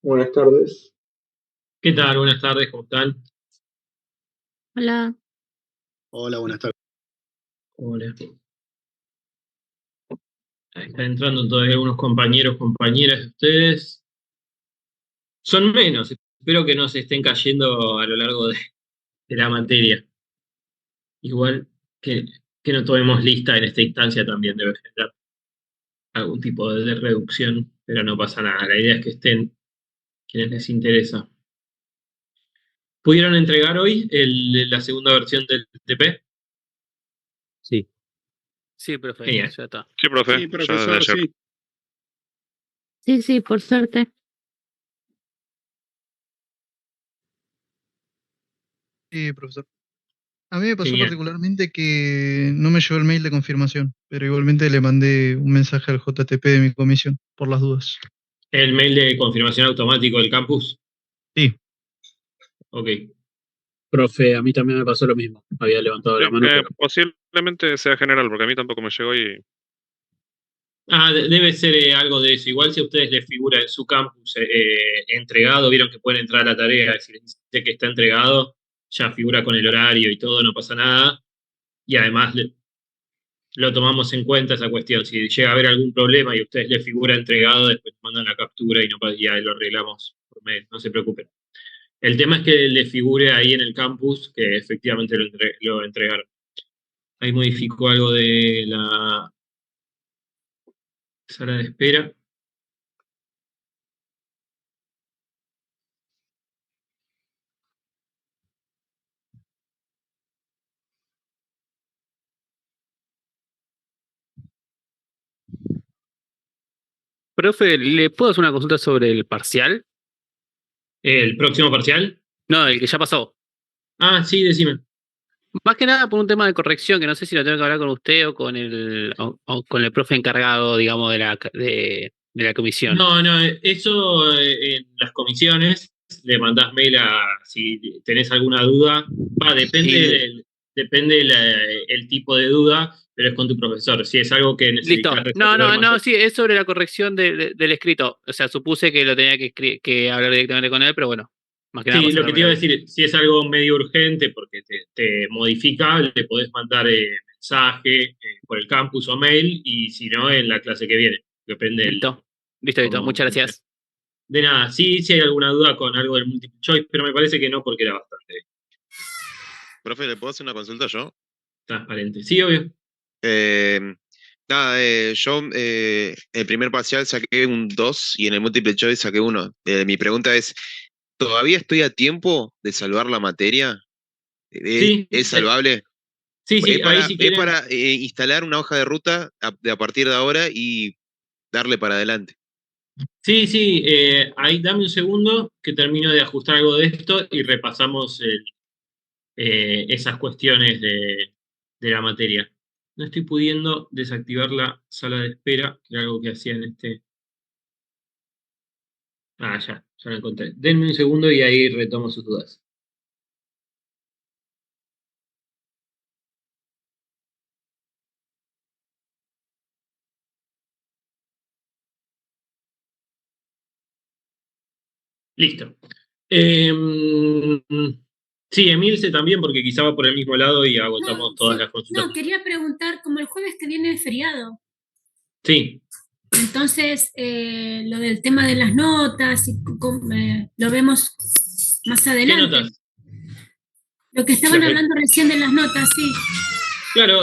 Buenas tardes. ¿Qué tal? Buenas tardes, ¿cómo están? Hola. Hola, buenas tardes. Hola. Ahí están entrando todavía algunos compañeros, compañeras de ustedes. Son menos, espero que no se estén cayendo a lo largo de la materia. Igual que no tomemos lista en esta instancia también debe generar algún tipo de reducción, pero no pasa nada. La idea es que estén quienes les interesa. ¿Pudieron entregar hoy la segunda versión del TP? Sí. Sí, profe, Genial. ya está. Sí, profe. Sí, Ya desde profesor, ayer. sí. Sí, por suerte. Sí, profesor. A mí me pasó Genial. particularmente que no me llegó el mail de confirmación, pero igualmente le mandé un mensaje al JTP de mi comisión, por las dudas. ¿El mail de confirmación automático del campus? Sí. Ok. Profe, a mí también me pasó lo mismo. Había levantado Sí, la mano, pero posiblemente sea general, porque a mí tampoco me llegó y. Debe ser algo de eso. Igual si a ustedes les figura en su campus entregado, vieron que pueden entrar a la tarea, si les dice que está entregado, ya figura con el horario y todo, no pasa nada. Y además lo tomamos en cuenta esa cuestión. Si llega a haber algún problema y a ustedes les figura entregado, después mandan la captura y, no, y ahí lo arreglamos por mail, no se preocupen. El tema es que les figure ahí en el campus que efectivamente lo entregaron. Ahí modificó algo de la sala de espera. Profe, ¿le puedo hacer una consulta sobre el parcial? ¿El próximo parcial? No, el que ya pasó. Ah, sí, decime. Más que nada por un tema de corrección, que no sé si lo tengo que hablar con usted o con el profe encargado, digamos, de la comisión. No, no, eso en las comisiones le mandás mail si tenés alguna duda. Y le- Depende el tipo de duda, pero es con tu profesor. Si es algo que necesitas Listo. No, resolver no, más. no, sí, es sobre la corrección del escrito. O sea, supuse que lo tenía que hablar directamente con él, pero bueno, más que nada Sí, para lo que sacarme te la iba a duda. decir, si es algo medio urgente porque te modifica, le podés mandar mensaje por el campus o mail, y si no, en la clase que viene. Depende Listo, listo, listo. cómo Muchas funcione. gracias. De nada, sí, si hay alguna duda con algo del multiple choice, pero me parece que no, porque era bastante Profe, ¿le puedo hacer una consulta yo? transparente. Sí, obvio. Eh, Nada, yo el primer parcial saqué un 2 y en el múltiple choice saqué 1. Mi pregunta es, ¿todavía estoy a tiempo de salvar la materia? Sí, ¿Es salvable? sí, sí, ahí si Es quieren. para instalar una hoja de ruta a partir de ahora y darle para adelante. Sí, sí, ahí dame un segundo que termino de ajustar algo de esto y repasamos esas cuestiones de la materia. No estoy pudiendo desactivar la sala de espera, que era algo que hacía en este. Ah, ya lo encontré. Denme un segundo y ahí retomo sus dudas. Listo. Sí, Emilce también, porque quizá va por el mismo lado y agotamos todas las consultas. No, quería preguntar, como el jueves que viene es feriado, Sí, entonces lo del tema de las notas, lo vemos más ¿qué adelante. notas? Lo que estaban hablando recién de las notas, sí. Claro,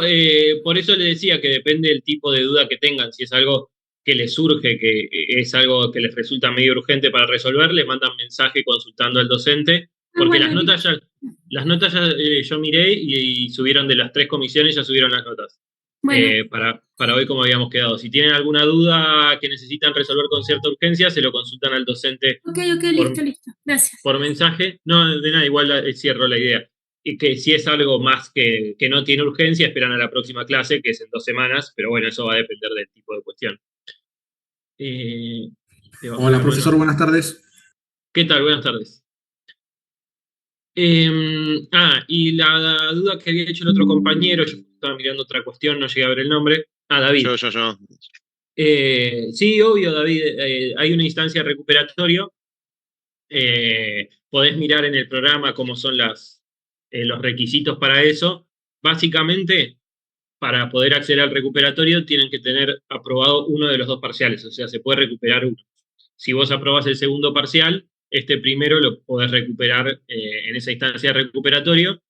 por eso le decía que depende del tipo de duda que tengan. Si es algo que les surge, que es algo que les resulta medio urgente para resolver, les mandan mensaje consultando al docente, porque Bueno, las notas ya yo miré y subieron de las 3 comisiones, ya subieron las notas. bueno, Para hoy como habíamos quedado. Si tienen alguna duda que necesitan resolver con cierta urgencia, se lo consultan al docente ok, por, listo, gracias. por mensaje. No, de nada, igual cierro la idea. Y que si es algo más que no tiene urgencia, esperan a la próxima clase, que es en 2 semanas, pero bueno, eso va a depender del tipo de cuestión. Hola, profesor, buenas tardes. ¿Qué tal? Buenas tardes. Y la duda que había hecho el otro compañero, yo estaba mirando otra cuestión, no llegué a ver el nombre. David. Yo. Sí, obvio, David, hay una instancia recuperatorio Podés mirar en el programa cómo son los requisitos para eso. Básicamente, para poder acceder al recuperatorio, tienen que tener aprobado uno de los dos parciales, o sea, se puede recuperar uno. Si vos aprobás el segundo parcial, este primero lo podés recuperar en esa instancia de recuperatorio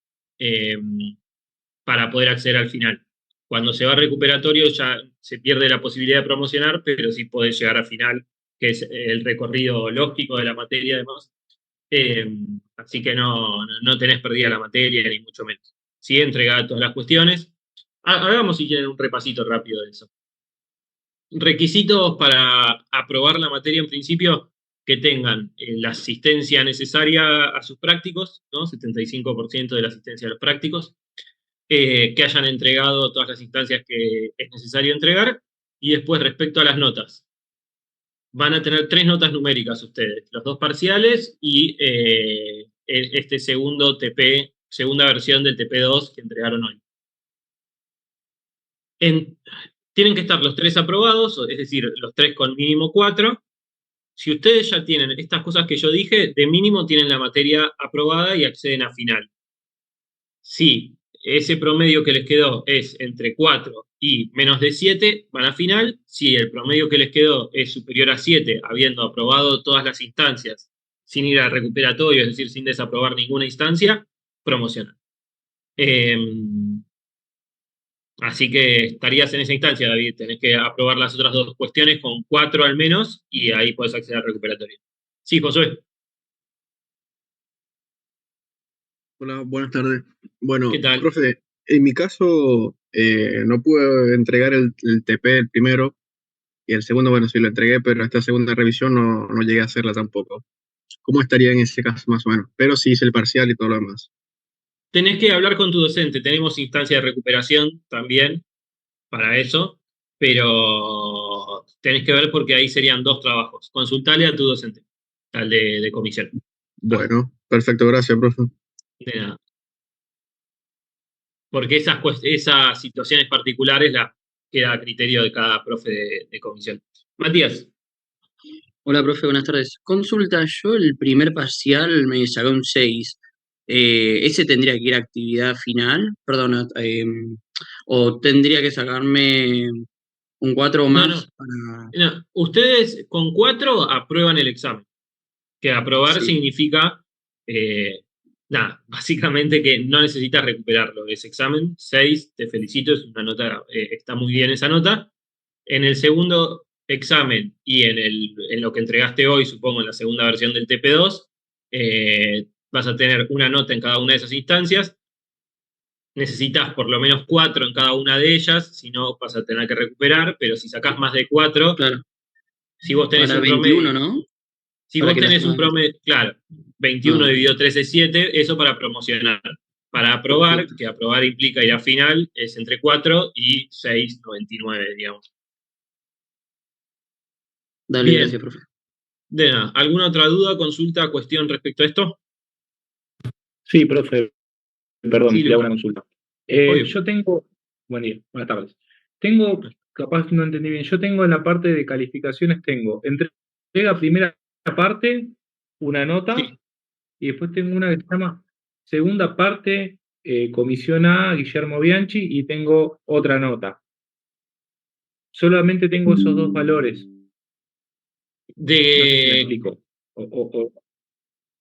para poder acceder al final. Cuando se va al recuperatorio ya se pierde la posibilidad de promocionar, pero sí podés llegar al final, que es el recorrido lógico de la materia además. Así que no tenés perdida la materia, ni mucho menos. Sí, entregada todas las cuestiones. Hagamos si quieren un repasito rápido de eso. Requisitos para aprobar la materia en principio, que tengan la asistencia necesaria a sus prácticos, ¿no? 75% de la asistencia a los prácticos, que hayan entregado todas las instancias que es necesario entregar, y después respecto a las notas. Van a tener 3 notas numéricas ustedes, los 2 parciales y este segundo TP, segunda versión del TP2 que entregaron hoy. Tienen que estar los 3 aprobados, es decir, los 3 con mínimo 4. Si ustedes ya tienen estas cosas que yo dije, de mínimo tienen la materia aprobada y acceden a final. Si ese promedio que les quedó es entre 4 y menos de 7, van a final. Si el promedio que les quedó es superior a 7, habiendo aprobado todas las instancias, sin ir al recuperatorio, es decir, sin desaprobar ninguna instancia, promocionan. Así que estarías en esa instancia, David. Tenés que aprobar las otras 2 cuestiones con 4 al menos, y ahí podés acceder al recuperatorio. Sí, Josué. Hola, buenas tardes. Bueno, ¿Qué tal? profe, en mi caso no pude entregar el TP el primero y el segundo, bueno, sí lo entregué, pero esta segunda revisión no llegué a hacerla tampoco. ¿Cómo estaría en ese caso más o menos? Pero sí hice el parcial y todo lo demás. Tenés que hablar con tu docente. Tenemos instancia de recuperación también para eso, pero tenés que ver porque ahí serían 2 trabajos. Consultale a tu docente, al de comisión. Bueno, perfecto, gracias, profe. De nada. Porque esas situaciones particulares queda a criterio de cada profe de comisión. Matías. Hola, profe, buenas tardes. Consulta, yo el primer parcial me saqué un 6. ¿Ese tendría que ir a actividad final? Perdona, ¿o tendría que sacarme un 4 o No, más? no. Ustedes con 4 aprueban el examen. Que aprobar Sí. significa, básicamente que no necesitas recuperarlo. Ese examen, 6, te felicito, es una nota, está muy bien esa nota. En el segundo examen y en lo que entregaste hoy, supongo, en la segunda versión del TP2, vas a tener una nota en cada una de esas instancias. Necesitas por lo menos 4 en cada una de ellas, si no vas a tener que recuperar, pero si sacás más de 4, Claro. si vos tenés Para un 21, promedio, ¿no? si Para vos que la tenés un suma- promedio, claro, 21 Ah, dividido 3 es 7, eso para promocionar. Para aprobar, perfecto. que aprobar implica ir a final, es entre 4 y 6,99, digamos. Dale, Bien. gracias, profe. De nada. ¿Alguna otra duda, consulta, cuestión respecto a esto? Sí, profe, perdón, Sí, le hago Luca. una consulta. Obvio. Yo tengo, buen día, buenas tardes. Tengo, capaz no entendí bien, yo tengo en la parte de calificaciones, tengo entrega primera parte, una nota, Sí. y después tengo una que se llama segunda parte, comisión A, Guillermo Bianchi, y tengo otra nota. Solamente tengo esos 2 valores. No sé si me De, explico.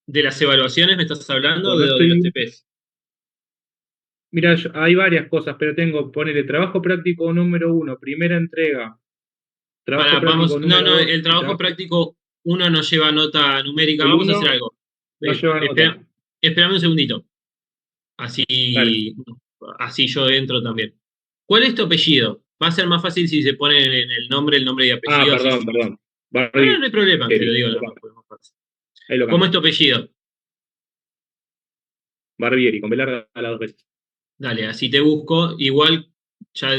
¿De las evaluaciones me estás hablando O o no de los estoy. TPs? Mira, hay varias cosas, pero tengo, ponele trabajo práctico número 1, primera entrega, trabajo práctico No, número 2 el y trabajo práctico 1 no lleva nota numérica. el Vamos a hacer 1 algo. no lleva nota. Espérame un segundito. Dale. Así yo entro también. ¿Cuál es tu apellido? Va a ser más fácil si se pone en el nombre y Ah, apellido. perdón. No, Barbieri. no hay problema, te lo digo nada más, porque es más fácil. Ahí lo ¿Cómo cambio. es tu apellido? Barbieri, con B larga a las 2 veces. Dale, así te busco. Igual ya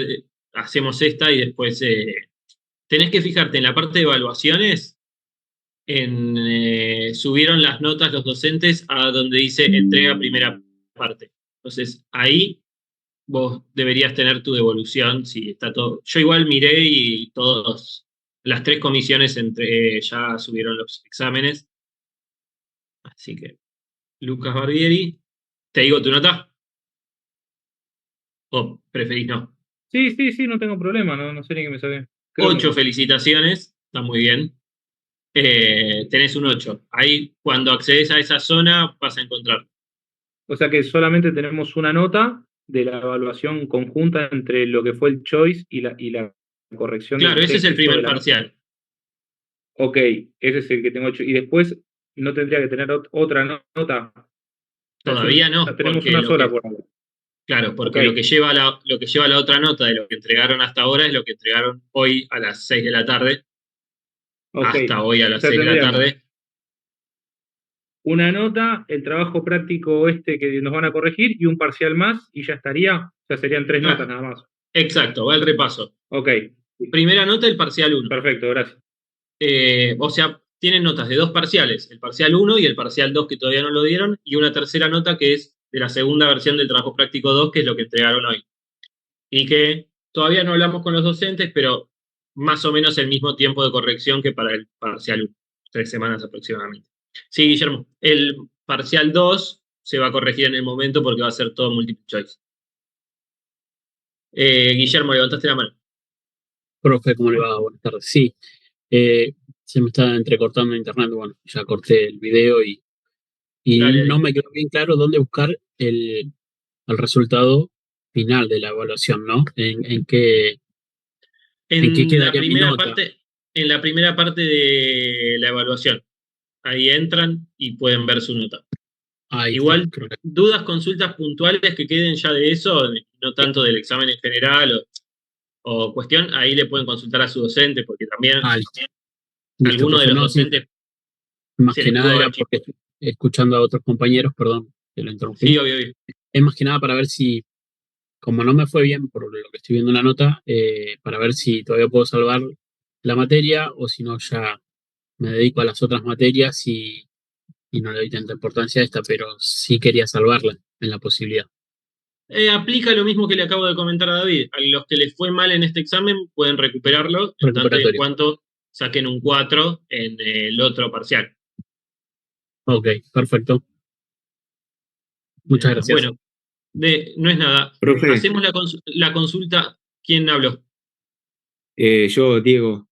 hacemos esta y después tenés que fijarte en la parte de evaluaciones. Subieron las notas los docentes a donde dice entrega primera parte. Entonces ahí vos deberías tener tu devolución, si está todo. Yo igual miré y las 3 comisiones ya subieron los exámenes. Así que, Lucas Barbieri, ¿te digo tu nota? ¿O preferís no? Sí, no tengo problema, no sé ni qué me saqué. 8 felicitaciones, está muy bien. Tenés un 8. Ahí, cuando accedes a esa zona, vas a encontrar. O sea que solamente tenemos una nota de la evaluación conjunta entre lo que fue el choice y la corrección Claro, del ese es el texto de primer la... parcial. Ok, ese es el que tengo 8. Y después no tendría que tener otra nota. Todavía no, Tenemos porque una sola por ahora. claro, porque Ok. lo que lleva la otra nota de lo que entregaron hasta ahora es lo que entregaron hoy a las 6 de la tarde. Ok. Hasta hoy a O las sea, 6 de la tendríamos tarde. una nota, el trabajo práctico que nos van a corregir y un parcial más y ya estaría. O sea, serían 3 notas nada más. Exacto, va el repaso. Ok. Primera nota, el parcial 1. Perfecto, gracias. O sea, tienen notas de 2 parciales, el parcial 1 y el parcial 2 que todavía no lo dieron, y una tercera nota que es de la segunda versión del trabajo práctico 2, que es lo que entregaron hoy. Y que todavía no hablamos con los docentes, pero más o menos el mismo tiempo de corrección que para el parcial 1, 3 semanas aproximadamente. Sí, Guillermo, el parcial 2 se va a corregir en el momento porque va a ser todo multiple choice. Guillermo, levantaste la mano. Profe, ¿cómo le va? Buenas tardes. Sí, se me está entrecortando internet. Bueno, ya corté el video y Dale. no me quedó bien claro dónde buscar el resultado final de la evaluación, ¿no? ¿En qué En la quedaría mi primera nota? parte, en la primera parte de la evaluación. Ahí entran y pueden ver su nota. Ahí está, Igual, creo que. dudas, consultas puntuales que queden ya de eso, no tanto del examen en general o cuestión, ahí le pueden consultar a su docente, porque también Listo, alguno de profe. los No, sí, docentes más se que les pudo nada haber era chico. porque escuchando a otros compañeros, perdón, que lo interrumpí. Sí, obvio. Es más que nada para ver si, como no me fue bien por lo que estoy viendo en la nota, para ver si todavía puedo salvar la materia o si no ya me dedico a las otras materias y no le doy tanta importancia a esta, pero sí quería salvarla en la posibilidad. Aplica lo mismo que le acabo de comentar a David. A los que les fue mal en este examen pueden recuperarlo en tanto y en Recuperatorio. cuanto saquen un 4 en el otro parcial. Ok, perfecto. Muchas gracias. Bueno, no es nada. Profe. Hacemos la consulta. ¿Quién habló? Yo, Diego.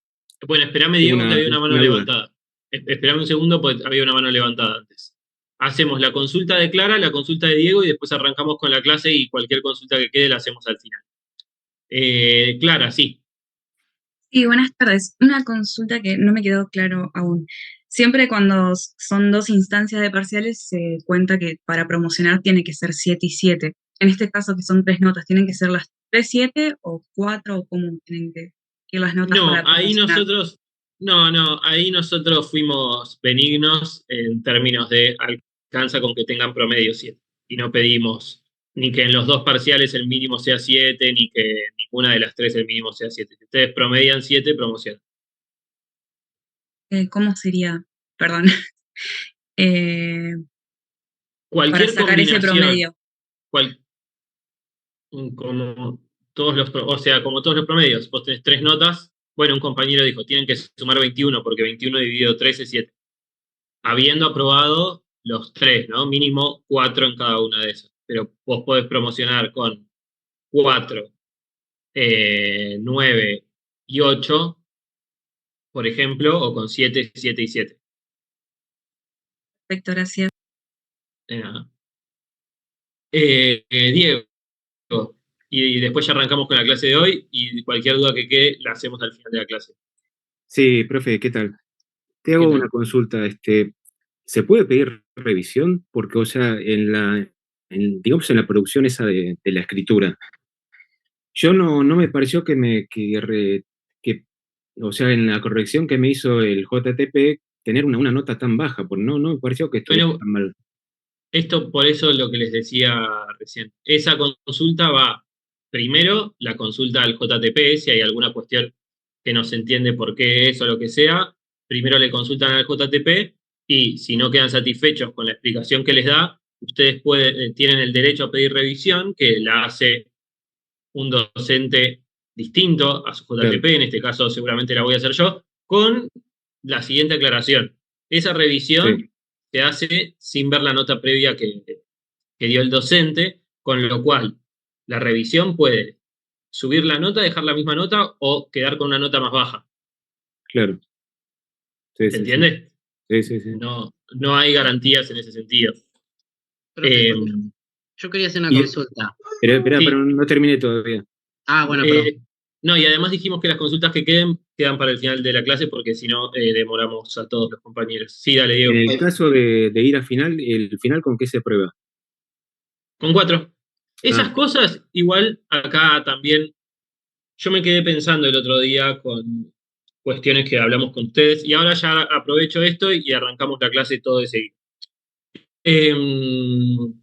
Bueno, esperame, Tengo Diego, que había una mano duda. levantada. Esperame un segundo, porque había una mano levantada antes. Hacemos la consulta de Clara, la consulta de Diego y después arrancamos con la clase y cualquier consulta que quede la hacemos al final. Clara, sí. Sí, buenas tardes. Una consulta que no me quedó claro aún. Siempre cuando son 2 instancias de parciales se cuenta que para promocionar tiene que ser 7 y 7. En este caso, que son 3 notas, ¿tienen que ser las 3, 7 o 4 o cómo tienen que ir las notas No, para promocionar? ahí nosotros fuimos benignos en términos de alcanza con que tengan promedio 7. Y no pedimos ni que en los 2 parciales el mínimo sea 7, ni que ninguna de las 3 el mínimo sea 7. Si ustedes promedian 7, promocionan. ¿Cómo sería? Perdón. Para Cualquier sacar ese combinación, promedio. como todos los promedios, vos tenés 3 notas, bueno, un compañero dijo, tienen que sumar 21, porque 21 dividido 3 es 7. Habiendo aprobado los 3, ¿no? Mínimo 4 en cada una de esas. Pero vos podés promocionar con 4, 9 y 8, por ejemplo, o con 7, 7 y 7. Perfecto, gracias. De nada. Diego, y después ya arrancamos con la clase de hoy y cualquier duda que quede la hacemos al final de la clase. Sí, profe, ¿qué tal? Te hago una consulta. ¿Se puede pedir revisión? Porque, o sea, digamos, en la producción esa de la escritura, yo no me pareció o sea, en la corrección que me hizo el JTP, tener una nota tan baja, porque no me pareció que estuviera Bueno, tan mal. esto por eso es lo que les decía recién. Esa consulta va, primero, la consulta al JTP, si hay alguna cuestión que no se entiende por qué es o lo que sea, primero le consultan al JTP y si no quedan satisfechos con la explicación que les da, ustedes tienen el derecho a pedir revisión, que la hace un docente distinto a su JTP, en este caso seguramente la voy a hacer yo, con la siguiente aclaración. Esa revisión se hace sin ver la nota previa que dio el docente, con lo cual la revisión puede subir la nota, dejar la misma nota o quedar con una nota más baja. Claro. Sí, ¿Se sí, entiende? sí, sí, sí. No hay garantías en ese sentido. Profe, yo quería hacer una Y- consulta. Espera, Sí. pero no terminé todavía. Ah, bueno, perdón. No, y además dijimos que las consultas que quedan para el final de la clase porque si no demoramos a todos los compañeros. Sí, dale, Diego. En el caso de ir a final, ¿el final con qué se prueba? Con 4. Esas Ah. cosas, igual acá también, yo me quedé pensando el otro día con cuestiones que hablamos con ustedes y ahora ya aprovecho esto y arrancamos la clase todo de seguido.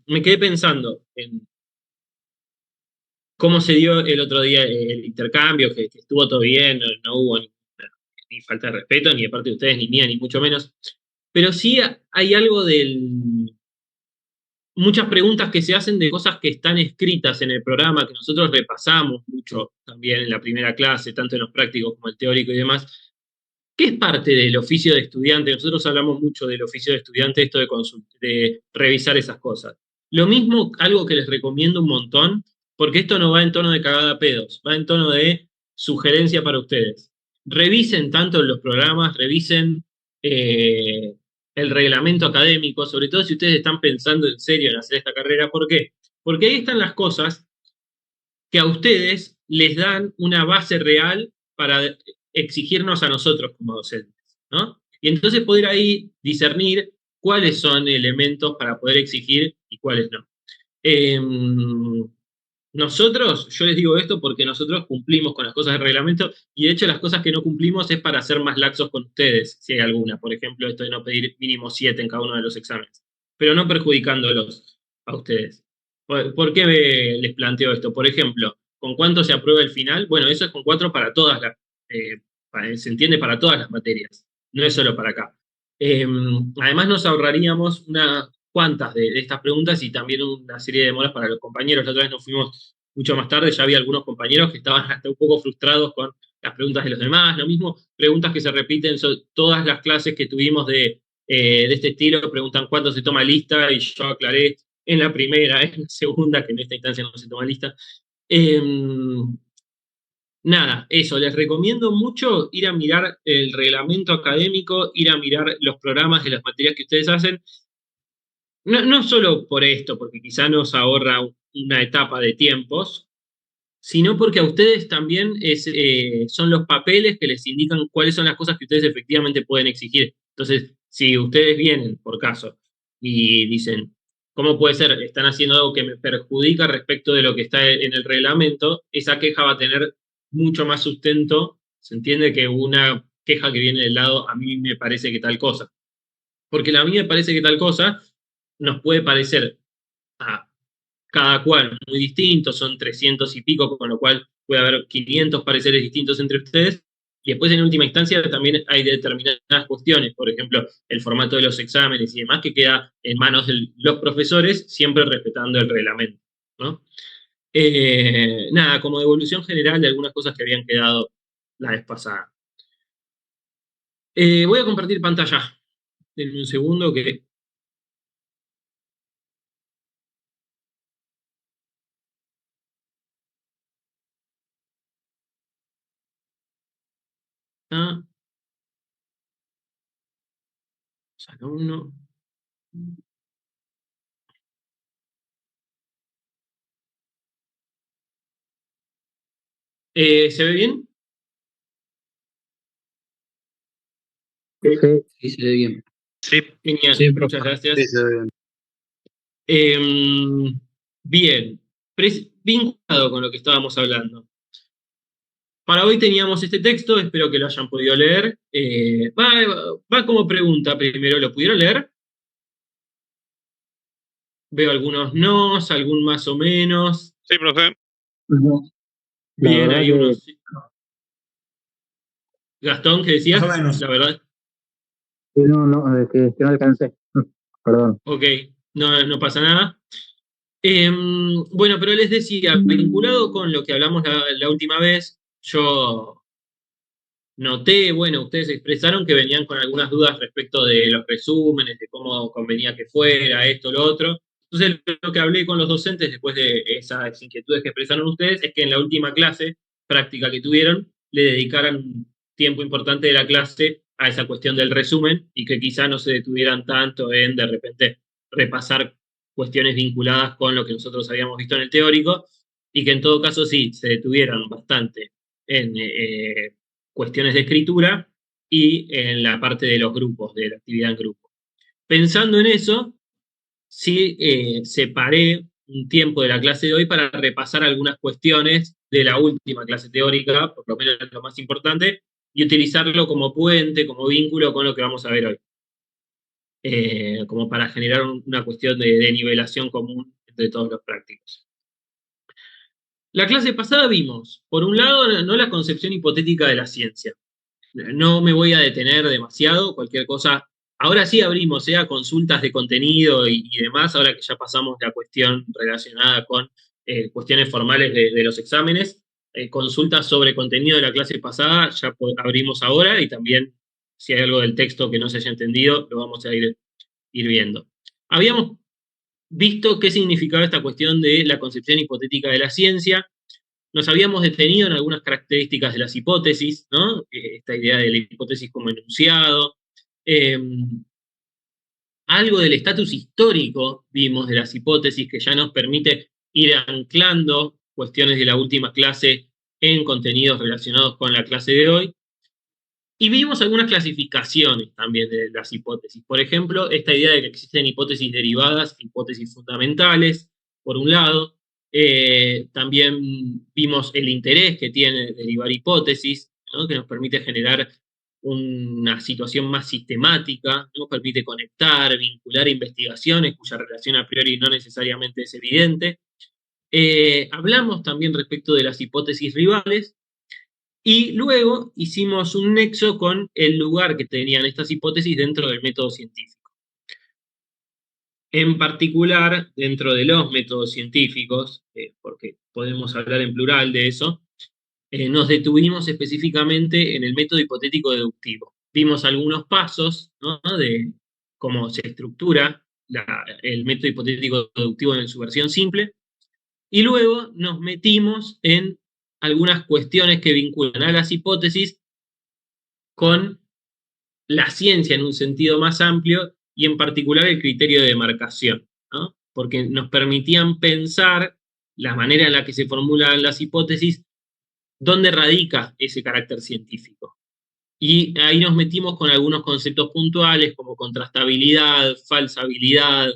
Me quedé pensando en cómo se dio el otro día el intercambio, que estuvo todo bien, no hubo ni falta de respeto, ni de parte de ustedes, ni mía, ni mucho menos. Pero sí hay algo muchas preguntas que se hacen de cosas que están escritas en el programa, que nosotros repasamos mucho también en la primera clase, tanto en los prácticos como el teórico y demás, que es parte del oficio de estudiante. Nosotros hablamos mucho del oficio de estudiante, esto de revisar esas cosas. Lo mismo, algo que les recomiendo un montón, porque esto no va en tono de cagada a pedos, va en tono de sugerencia para ustedes. Revisen tanto los programas, revisen el reglamento académico, sobre todo si ustedes están pensando en serio en hacer esta carrera. ¿Por qué? Porque ahí están las cosas que a ustedes les dan una base real para exigirnos a nosotros como docentes, ¿no? Y entonces poder ahí discernir cuáles son elementos para poder exigir y cuáles no. Nosotros, yo les digo esto porque nosotros cumplimos con las cosas del reglamento y de hecho las cosas que no cumplimos es para ser más laxos con ustedes, si hay alguna. Por ejemplo, esto de no pedir mínimo 7 en cada uno de los exámenes, pero no perjudicándolos a ustedes. ¿Por qué les planteo esto? Por ejemplo, ¿con cuánto se aprueba el final? Bueno, eso es con 4 para todas las, se entiende para todas las materias, no es solo para acá. Además nos ahorraríamos unas cuantas de estas preguntas y también una serie de demoras para los compañeros. La otra vez nos fuimos mucho más tarde, ya había algunos compañeros que estaban hasta un poco frustrados con las preguntas de los demás. Lo mismo, preguntas que se repiten, todas las clases que tuvimos de este estilo, preguntan cuánto se toma lista, y yo aclaré en la primera, en la segunda, que en esta instancia no se toma lista. Nada, eso, les recomiendo mucho ir a mirar el reglamento académico, ir a mirar los programas de las materias que ustedes hacen. No solo por esto, porque quizá nos ahorra una etapa de tiempos, sino porque a ustedes también son los papeles que les indican cuáles son las cosas que ustedes efectivamente pueden exigir. Entonces, si ustedes vienen, por caso, y dicen, ¿cómo puede ser? Están haciendo algo que me perjudica respecto de lo que está en el reglamento, esa queja va a tener mucho más sustento, se entiende, que una queja que viene del lado, a mí me parece que tal cosa. Porque a mí me parece que tal cosa nos puede parecer a cada cual muy distinto, son 300 y pico, con lo cual puede haber 500 pareceres distintos entre ustedes, y después en última instancia también hay determinadas cuestiones, por ejemplo, el formato de los exámenes y demás, que queda en manos de los profesores, siempre respetando el reglamento, ¿no? Nada, como devolución general de algunas cosas que habían quedado la vez pasada. Voy a compartir pantalla. Denme un segundo que... Ah. Saca uno. ¿Se ve bien? Sí, se ve bien. Sí. Genial, Sí, muchas gracias. Sí, se ve bien. Bien, vinculado con lo que estábamos hablando. Para hoy teníamos este texto, espero que lo hayan podido leer. Va como pregunta primero, ¿lo pudieron leer? Veo algunos no, algún más o menos. Sí, profe. Bien, hay unos... Gastón, ¿qué decías? Más o menos. La verdad. Sí, no, que no alcancé. Perdón. Ok, no pasa nada. Bueno, pero les decía, vinculado con lo que hablamos la última vez, yo noté, bueno, ustedes expresaron que venían con algunas dudas respecto de los resúmenes, de cómo convenía que fuera, esto, lo otro. Entonces, lo que hablé con los docentes después de esas inquietudes que expresaron ustedes es que en la última clase práctica que tuvieron, le dedicaran un tiempo importante de la clase a esa cuestión del resumen y que quizá no se detuvieran tanto en de repente repasar cuestiones vinculadas con lo que nosotros habíamos visto en el teórico, y que en todo caso sí, se detuvieran bastante en cuestiones de escritura y en la parte de los grupos, de la actividad en grupo. Pensando en eso, sí separé un tiempo de la clase de hoy para repasar algunas cuestiones de la última clase teórica, por lo menos lo más importante, y utilizarlo como puente, como vínculo con lo que vamos a ver hoy. Como para generar una cuestión de nivelación común entre todos los prácticos. La clase pasada vimos, por un lado, no la concepción hipotética de la ciencia. No me voy a detener demasiado, cualquier cosa. Ahora sí abrimos a consultas de contenido y demás, ahora que ya pasamos la cuestión relacionada con cuestiones formales de los exámenes. Consultas sobre contenido de la clase pasada ya abrimos ahora, y también si hay algo del texto que no se haya entendido, lo vamos a ir viendo. Habíamos visto qué significaba esta cuestión de la concepción hipotética de la ciencia. Nos habíamos detenido en algunas características de las hipótesis, ¿no? Esta idea de la hipótesis como enunciado. Algo del estatus histórico vimos de las hipótesis, que ya nos permite ir anclando cuestiones de la última clase en contenidos relacionados con la clase de hoy. Y vimos algunas clasificaciones también de las hipótesis. Por ejemplo, esta idea de que existen hipótesis derivadas, hipótesis fundamentales, por un lado. También vimos el interés que tiene derivar hipótesis, ¿no? Que nos permite generar una situación más sistemática, nos permite conectar, vincular investigaciones cuya relación a priori no necesariamente es evidente. Hablamos también respecto de las hipótesis rivales, y luego hicimos un nexo con el lugar que tenían estas hipótesis dentro del método científico. En particular, dentro de los métodos científicos, porque podemos hablar en plural de eso, nos detuvimos específicamente en el método hipotético deductivo. Vimos algunos pasos, ¿no?, de cómo se estructura el método hipotético deductivo en su versión simple, y luego nos metimos en algunas cuestiones que vinculan a las hipótesis con la ciencia en un sentido más amplio, y en particular el criterio de demarcación, ¿no? Porque nos permitían pensar la manera en la que se formulan las hipótesis, dónde radica ese carácter científico. Y ahí nos metimos con algunos conceptos puntuales como contrastabilidad, falsabilidad,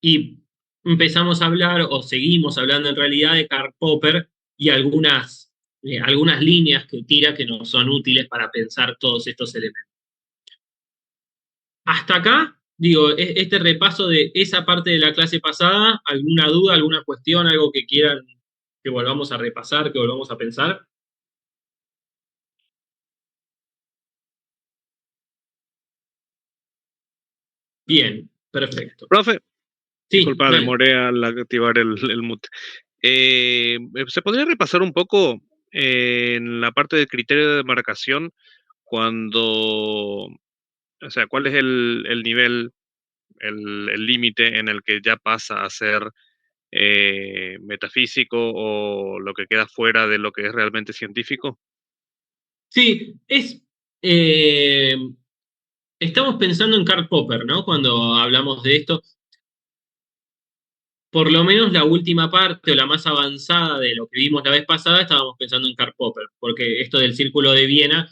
y empezamos a hablar, o seguimos hablando en realidad, de Karl Popper y algunas líneas que tira que nos son útiles para pensar todos estos elementos. Hasta acá, digo, este repaso de esa parte de la clase pasada. ¿Alguna duda, alguna cuestión, algo que quieran que volvamos a repasar, que volvamos a pensar? Bien, perfecto. Profe, sí, disculpa, dale. demoré al activar el mute. ¿Se podría repasar un poco en la parte del criterio de demarcación cuando, o sea, cuál es el nivel, el límite en el que ya pasa a ser metafísico o lo que queda fuera de lo que es realmente científico? Sí, estamos pensando en Karl Popper, ¿no? Cuando hablamos de esto, por lo menos la última parte o la más avanzada de lo que vimos la vez pasada, estábamos pensando en Karl Popper, porque esto del Círculo de Viena,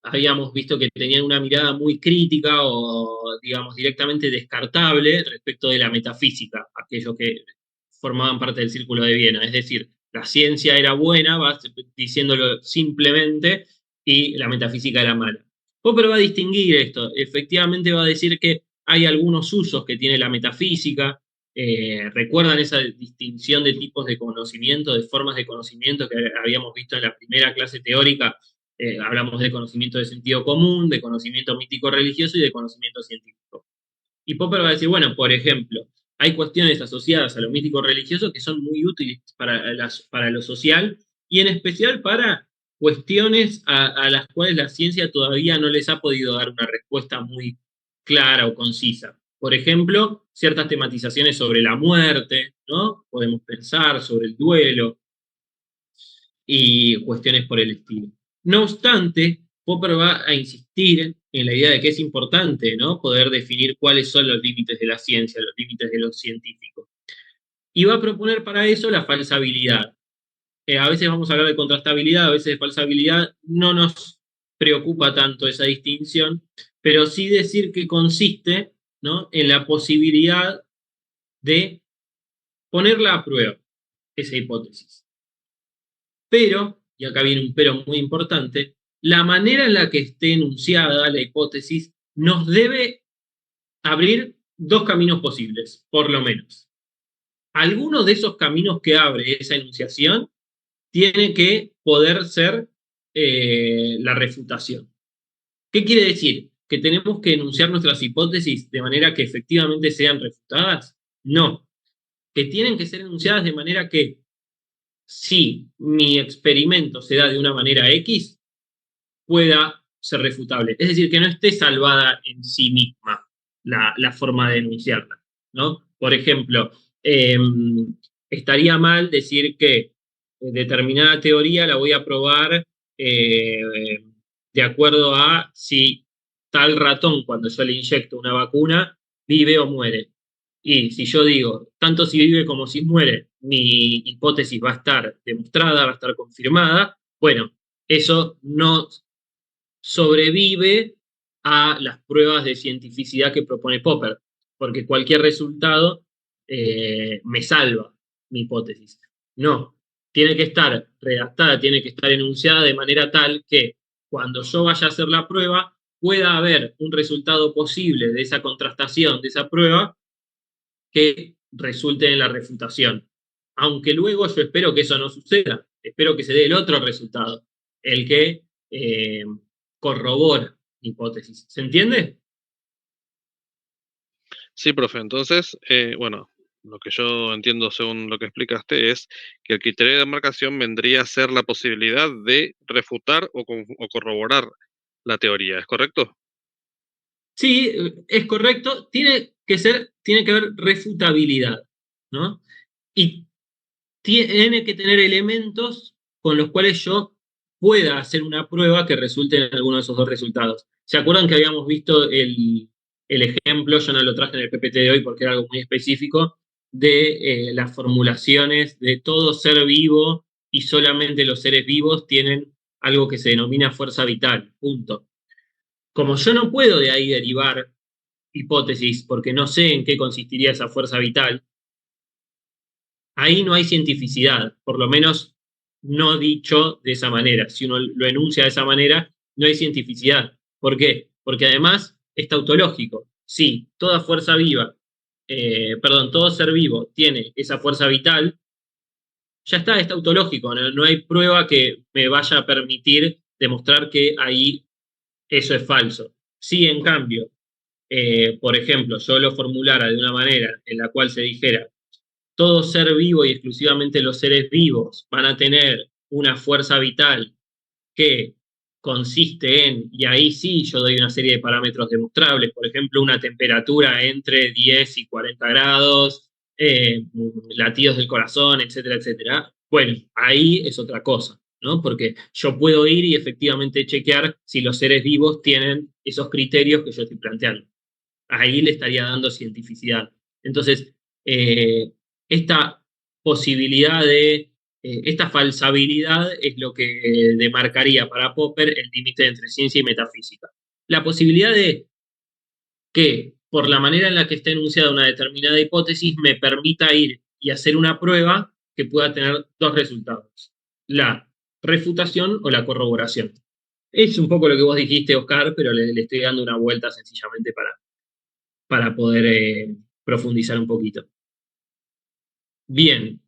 habíamos visto que tenían una mirada muy crítica o, digamos, directamente descartable respecto de la metafísica, aquellos que formaban parte del Círculo de Viena. Es decir, la ciencia era buena, diciéndolo simplemente, y la metafísica era mala. Popper va a distinguir esto. Efectivamente va a decir que hay algunos usos que tiene la metafísica. ¿Recuerdan esa distinción de tipos de conocimiento, de formas de conocimiento que habíamos visto en la primera clase teórica? Hablamos de conocimiento de sentido común, de conocimiento mítico religioso y de conocimiento científico. Y Popper va a decir, bueno, por ejemplo, hay cuestiones asociadas a lo místico religioso que son muy útiles para lo social y en especial para cuestiones a las cuales la ciencia todavía no les ha podido dar una respuesta muy clara o concisa. Por ejemplo, ciertas tematizaciones sobre la muerte, ¿no? Podemos pensar sobre el duelo y cuestiones por el estilo. No obstante, Popper va a insistir en la idea de que es importante, ¿no?, poder definir cuáles son los límites de la ciencia, los límites de lo científico. Y va a proponer para eso la falsabilidad. A veces vamos a hablar de contrastabilidad, a veces de falsabilidad. No nos preocupa tanto esa distinción, pero sí decir que consiste, ¿no?, en la posibilidad de ponerla a prueba, esa hipótesis. Pero, y acá viene un pero muy importante, la manera en la que esté enunciada la hipótesis nos debe abrir dos caminos posibles, por lo menos. Alguno de esos caminos que abre esa enunciación tiene que poder ser la refutación. ¿Qué quiere decir? ¿Que tenemos que enunciar nuestras hipótesis de manera que efectivamente sean refutadas? No. Que tienen que ser enunciadas de manera que si mi experimento se da de una manera X, pueda ser refutable. Es decir, que no esté salvada en sí misma la forma de enunciarla, ¿no? Por ejemplo, estaría mal decir que determinada teoría la voy a probar de acuerdo a si tal ratón, cuando yo le inyecto una vacuna, vive o muere. Y si yo digo, tanto si vive como si muere, mi hipótesis va a estar demostrada, va a estar confirmada, bueno, eso no sobrevive a las pruebas de cientificidad que propone Popper, porque cualquier resultado me salva mi hipótesis. No, tiene que estar redactada, tiene que estar enunciada de manera tal que cuando yo vaya a hacer la prueba pueda haber un resultado posible de esa contrastación, de esa prueba, que resulte en la refutación. Aunque luego yo espero que eso no suceda, espero que se dé el otro resultado, el que corrobora mi hipótesis. ¿Se entiende? Sí, profe. Entonces, bueno, lo que yo entiendo según lo que explicaste es que el criterio de demarcación vendría a ser la posibilidad de refutar o corroborar la teoría, ¿es correcto? Sí, es correcto. Tiene que haber refutabilidad, ¿no? Y tiene que tener elementos con los cuales yo pueda hacer una prueba que resulte en alguno de esos dos resultados. ¿Se acuerdan que habíamos visto el ejemplo, yo no lo traje en el PPT de hoy porque era algo muy específico, de las formulaciones de todo ser vivo y solamente los seres vivos tienen algo que se denomina fuerza vital, punto. Como yo no puedo de ahí derivar hipótesis porque no sé en qué consistiría esa fuerza vital, ahí no hay cientificidad, por lo menos no dicho de esa manera. Si uno lo enuncia de esa manera, no hay cientificidad. ¿Por qué? Porque además es tautológico. Si toda fuerza viva, todo ser vivo tiene esa fuerza vital, ya está, es tautológico. No hay prueba que me vaya a permitir demostrar que ahí eso es falso. Si en cambio, por ejemplo, yo lo formulara de una manera en la cual se dijera todo ser vivo y exclusivamente los seres vivos van a tener una fuerza vital que consiste en, y ahí sí yo doy una serie de parámetros demostrables, por ejemplo, una temperatura entre 10 y 40 grados, latidos del corazón, etcétera, etcétera. Bueno, ahí es otra cosa, ¿no? Porque yo puedo ir y efectivamente chequear si los seres vivos tienen esos criterios que yo estoy planteando. Ahí le estaría dando cientificidad. Entonces, esta posibilidad esta falsabilidad es lo que demarcaría para Popper el límite entre ciencia y metafísica. La posibilidad de que, por la manera en la que está enunciada una determinada hipótesis, me permita ir y hacer una prueba que pueda tener dos resultados: la refutación o la corroboración. Es un poco lo que vos dijiste, Oscar, pero le estoy dando una vuelta sencillamente para poder profundizar un poquito. Bien.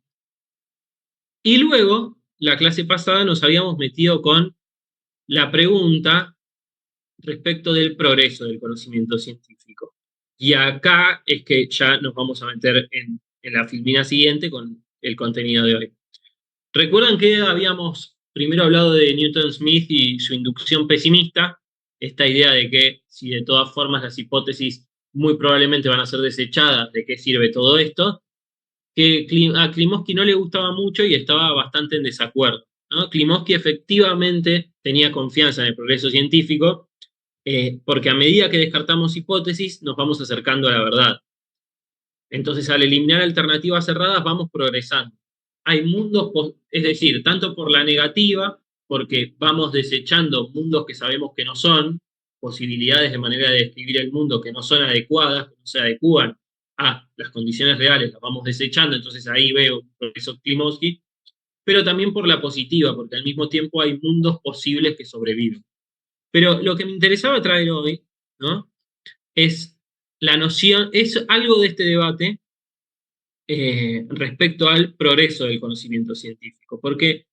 Y luego, la clase pasada nos habíamos metido con la pregunta respecto del progreso del conocimiento científico. Y acá es que ya nos vamos a meter en la filmina siguiente con el contenido de hoy. Recuerdan que habíamos primero hablado de Newton Smith y su inducción pesimista, esta idea de que si de todas formas las hipótesis muy probablemente van a ser desechadas, ¿de qué sirve todo esto? Que a Klimovsky no le gustaba mucho y estaba bastante en desacuerdo, ¿no? Klimovsky efectivamente tenía confianza en el progreso científico, porque a medida que descartamos hipótesis nos vamos acercando a la verdad. Entonces, al eliminar alternativas cerradas, vamos progresando. Hay mundos, es decir, tanto por la negativa, porque vamos desechando mundos que sabemos que no son, posibilidades de manera de describir el mundo que no son adecuadas, que no se adecúan a las condiciones reales, las vamos desechando, entonces ahí veo un progreso Klimovsky, pero también por la positiva, porque al mismo tiempo hay mundos posibles que sobreviven. Pero lo que me interesaba traer hoy, ¿no?, es la noción, es algo de este debate respecto al progreso del conocimiento científico, porque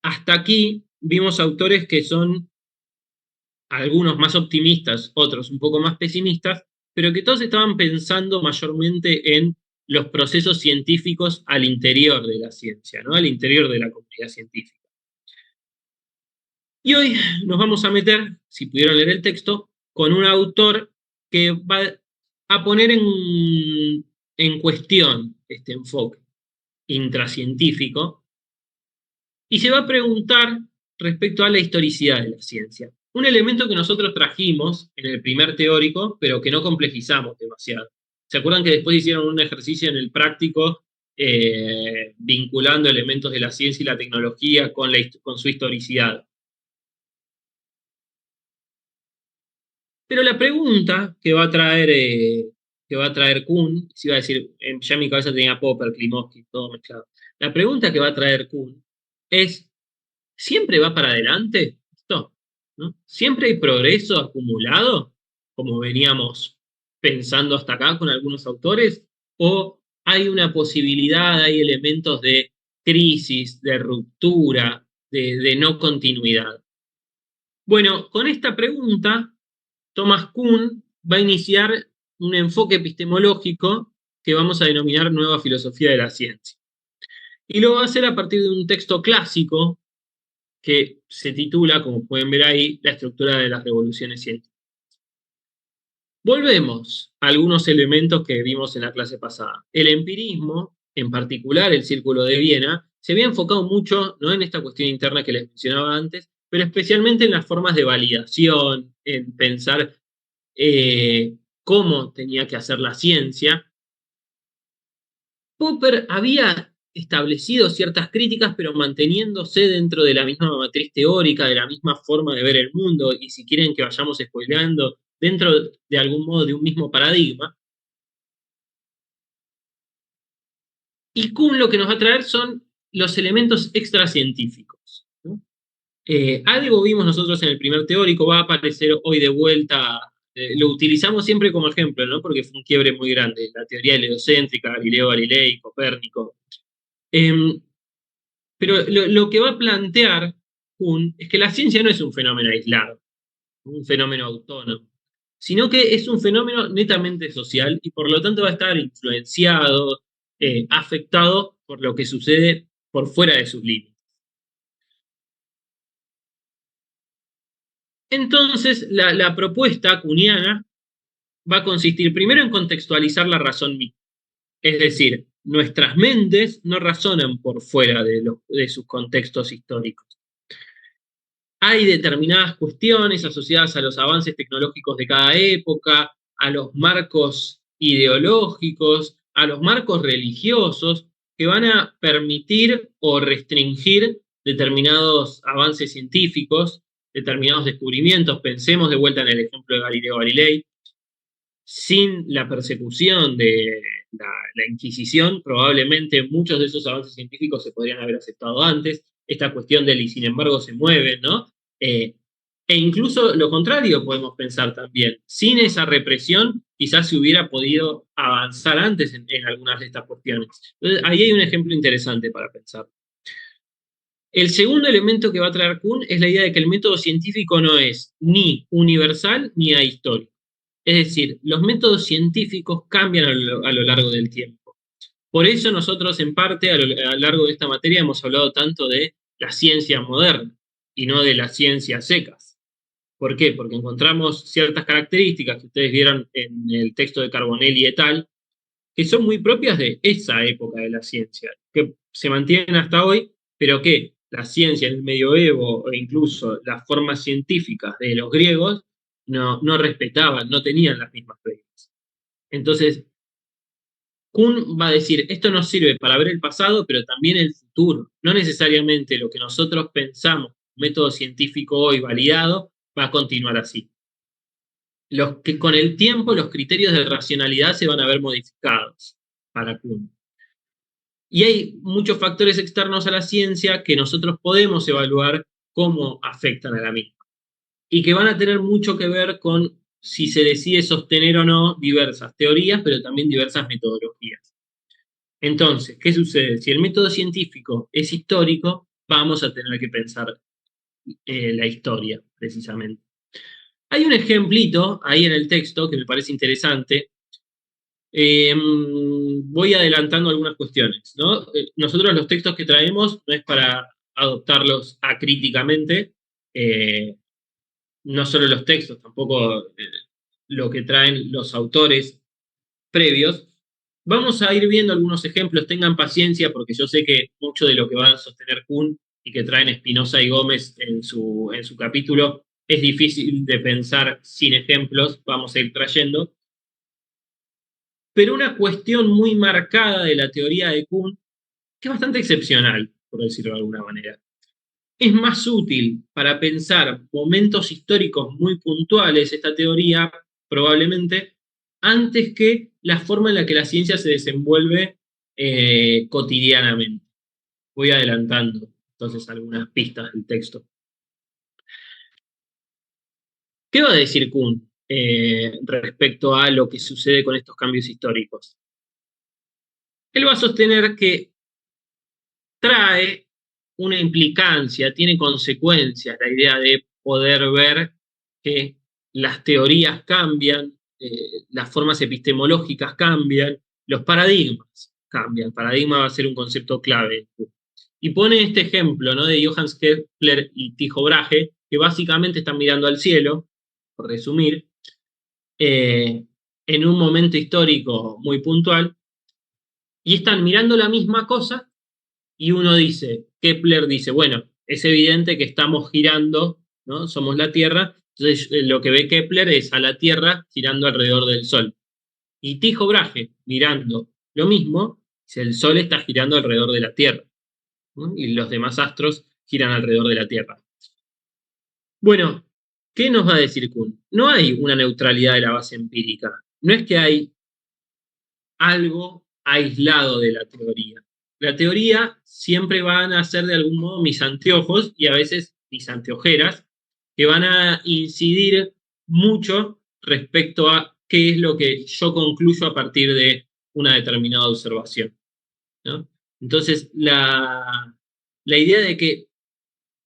hasta aquí vimos autores que son algunos más optimistas, otros un poco más pesimistas, pero que todos estaban pensando mayormente en los procesos científicos al interior de la ciencia, ¿no?, al interior de la comunidad científica. Y hoy nos vamos a meter, si pudieron leer el texto, con un autor que va a poner en cuestión este enfoque intracientífico y se va a preguntar respecto a la historicidad de la ciencia. Un elemento que nosotros trajimos en el primer teórico, pero que no complejizamos demasiado. ¿Se acuerdan que después hicieron un ejercicio en el práctico vinculando elementos de la ciencia y la tecnología con su historicidad? Pero la pregunta que va a traer Kuhn, si iba a decir, ya en mi cabeza tenía Popper, Klimovsky, todo mezclado. La pregunta que va a traer Kuhn es, ¿siempre va para adelante esto? ¿No? ¿Siempre hay progreso acumulado, como veníamos pensando hasta acá con algunos autores? ¿O hay una posibilidad, hay elementos de crisis, de ruptura, de no continuidad? Bueno, con esta pregunta Thomas Kuhn va a iniciar un enfoque epistemológico que vamos a denominar Nueva Filosofía de la Ciencia. Y lo va a hacer a partir de un texto clásico que se titula, como pueden ver ahí, La estructura de las revoluciones científicas. Volvemos a algunos elementos que vimos en la clase pasada. El empirismo, en particular el Círculo de Viena, se había enfocado mucho, no en esta cuestión interna que les mencionaba antes, pero especialmente en las formas de validación, en pensar cómo tenía que hacer la ciencia. Popper había establecido ciertas críticas, pero manteniéndose dentro de la misma matriz teórica, de la misma forma de ver el mundo, y si quieren que vayamos spoileando, dentro de algún modo de un mismo paradigma. Y Kuhn lo que nos va a traer son los elementos extracientíficos, ¿no? Algo vimos nosotros en el primer teórico, va a aparecer hoy de vuelta, lo utilizamos siempre como ejemplo, ¿no?, porque fue un quiebre muy grande, la teoría heliocéntrica, Galileo Galilei, Copérnico. Pero lo que va a plantear Kuhn es que la ciencia no es un fenómeno aislado, un fenómeno autónomo, sino que es un fenómeno netamente social y por lo tanto va a estar influenciado, afectado por lo que sucede por fuera de sus límites. Entonces, la propuesta kuhniana va a consistir primero en contextualizar la razón misma. Es decir, nuestras mentes no razonan por fuera de sus contextos históricos. Hay determinadas cuestiones asociadas a los avances tecnológicos de cada época, a los marcos ideológicos, a los marcos religiosos, que van a permitir o restringir determinados avances científicos, determinados descubrimientos. Pensemos de vuelta en el ejemplo de Galileo Galilei. Sin la persecución de la Inquisición, probablemente muchos de esos avances científicos se podrían haber aceptado antes. Esta cuestión del y sin embargo se mueve, ¿no? E incluso lo contrario podemos pensar también. Sin esa represión, quizás se hubiera podido avanzar antes en algunas de estas cuestiones. Entonces, ahí hay un ejemplo interesante para pensar. El segundo elemento que va a traer Kuhn es la idea de que el método científico no es ni universal ni ahistórico. Es decir, los métodos científicos cambian a lo largo del tiempo. Por eso nosotros, en parte, a lo largo de esta materia hemos hablado tanto de la ciencia moderna y no de las ciencias secas. ¿Por qué? Porque encontramos ciertas características que ustedes vieron en el texto de Carbonelli et al., que son muy propias de esa época de la ciencia, que se mantienen hasta hoy, pero que la ciencia en el medioevo e incluso las formas científicas de los griegos no respetaban, no tenían las mismas reglas. Entonces, Kuhn va a decir, esto nos sirve para ver el pasado, pero también el futuro. No necesariamente lo que nosotros pensamos, método científico hoy validado, va a continuar así. Que con el tiempo los criterios de racionalidad se van a ver modificados para Kuhn. Y hay muchos factores externos a la ciencia que nosotros podemos evaluar cómo afectan a la misma. Y que van a tener mucho que ver con si se decide sostener o no diversas teorías, pero también diversas metodologías. Entonces, ¿qué sucede? Si el método científico es histórico, vamos a tener que pensar la historia, precisamente. Hay un ejemplito ahí en el texto que me parece interesante. Voy adelantando algunas cuestiones, ¿no? Nosotros los textos que traemos no es para adoptarlos acríticamente, no solo los textos, tampoco lo que traen los autores previos. Vamos a ir viendo algunos ejemplos, tengan paciencia, porque yo sé que mucho de lo que van a sostener Kuhn y que traen Espinosa y Gómez en su capítulo es difícil de pensar sin ejemplos, vamos a ir trayendo. Pero una cuestión muy marcada de la teoría de Kuhn, que es bastante excepcional, por decirlo de alguna manera, es más útil para pensar momentos históricos muy puntuales, esta teoría, probablemente, antes que la forma en la que la ciencia se desenvuelve cotidianamente. Voy adelantando, entonces, algunas pistas del texto. ¿Qué va a decir Kuhn respecto a lo que sucede con estos cambios históricos? Él va a sostener que trae una implicancia, tiene consecuencias la idea de poder ver que las teorías cambian, las formas epistemológicas cambian, los paradigmas cambian. Paradigma va a ser un concepto clave. Y pone este ejemplo, ¿no?, de Johannes Kepler y Tycho Brahe, que básicamente están mirando al cielo, por resumir, en un momento histórico muy puntual, y están mirando la misma cosa, y uno dice, Kepler dice, bueno, es evidente que estamos girando, ¿no? Somos la Tierra, entonces lo que ve Kepler es a la Tierra girando alrededor del Sol. Y Tycho Brahe, mirando lo mismo, dice, el Sol está girando alrededor de la Tierra, ¿no? Y los demás astros giran alrededor de la Tierra. Bueno, ¿qué nos va a decir Kuhn? No hay una neutralidad de la base empírica. No es que hay algo aislado de la teoría. La teoría siempre van a ser de algún modo mis anteojos y a veces mis anteojeras, que van a incidir mucho respecto a qué es lo que yo concluyo a partir de una determinada observación, ¿no? Entonces, la idea de que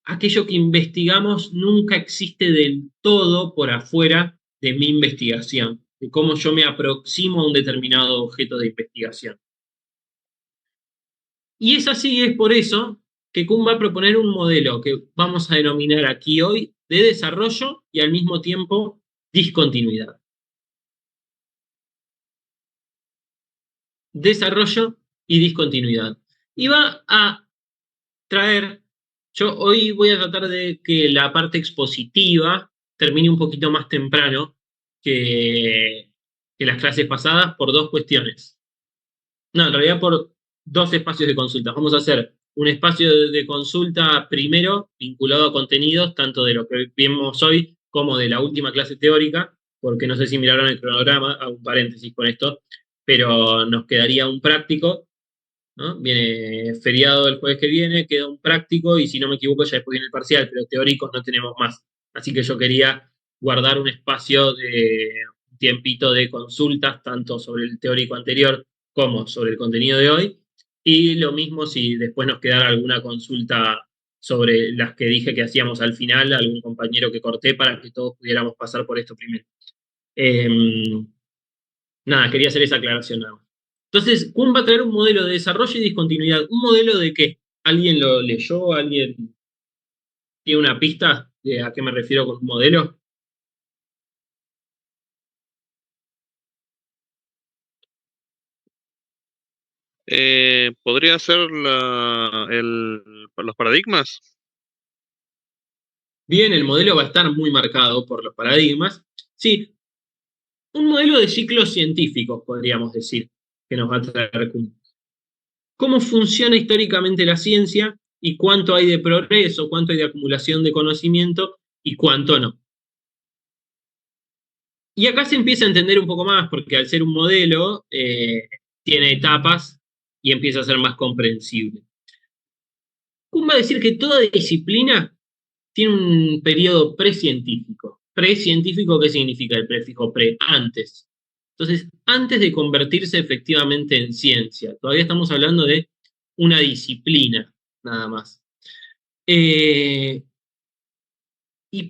aquello que investigamos nunca existe del todo por afuera de mi investigación, de cómo yo me aproximo a un determinado objeto de investigación. Y es así, es por eso que Kuhn va a proponer un modelo que vamos a denominar aquí hoy de desarrollo y al mismo tiempo discontinuidad. Desarrollo y discontinuidad. Y va a traer, yo hoy voy a tratar de que la parte expositiva termine un poquito más temprano que las clases pasadas por dos cuestiones. No, en realidad por dos espacios de consulta. Vamos a hacer un espacio de consulta primero vinculado a contenidos, tanto de lo que vimos hoy como de la última clase teórica, porque no sé si miraron el cronograma, hago un paréntesis con esto, pero nos quedaría un práctico, ¿no? Viene feriado el jueves que viene, queda un práctico y si no me equivoco ya después viene el parcial, pero teóricos no tenemos más. Así que yo quería guardar un espacio de un tiempito de consultas, tanto sobre el teórico anterior como sobre el contenido de hoy, y lo mismo si después nos quedara alguna consulta sobre las que dije que hacíamos al final, algún compañero que corté para que todos pudiéramos pasar por esto primero. Nada, quería hacer esa aclaración nada más. Entonces, Kuhn va a traer un modelo de desarrollo y discontinuidad. ¿Un modelo de qué? ¿Alguien lo leyó? ¿Alguien tiene una pista de a qué me refiero con un modelo? ¿Podría ser los paradigmas? Bien, el modelo va a estar muy marcado por los paradigmas. Sí, un modelo de ciclos científicos, podríamos decir, que nos va a traer Kuhn. ¿Cómo funciona históricamente la ciencia y cuánto hay de progreso, cuánto hay de acumulación de conocimiento y cuánto no? Y acá se empieza a entender un poco más, porque al ser un modelo, tiene etapas y empieza a ser más comprensible. Kuhn va a decir que toda disciplina tiene un periodo precientífico. ¿Precientífico qué significa el prefijo pre? Antes. Entonces, antes de convertirse efectivamente en ciencia, todavía estamos hablando de una disciplina, nada más. ¿Y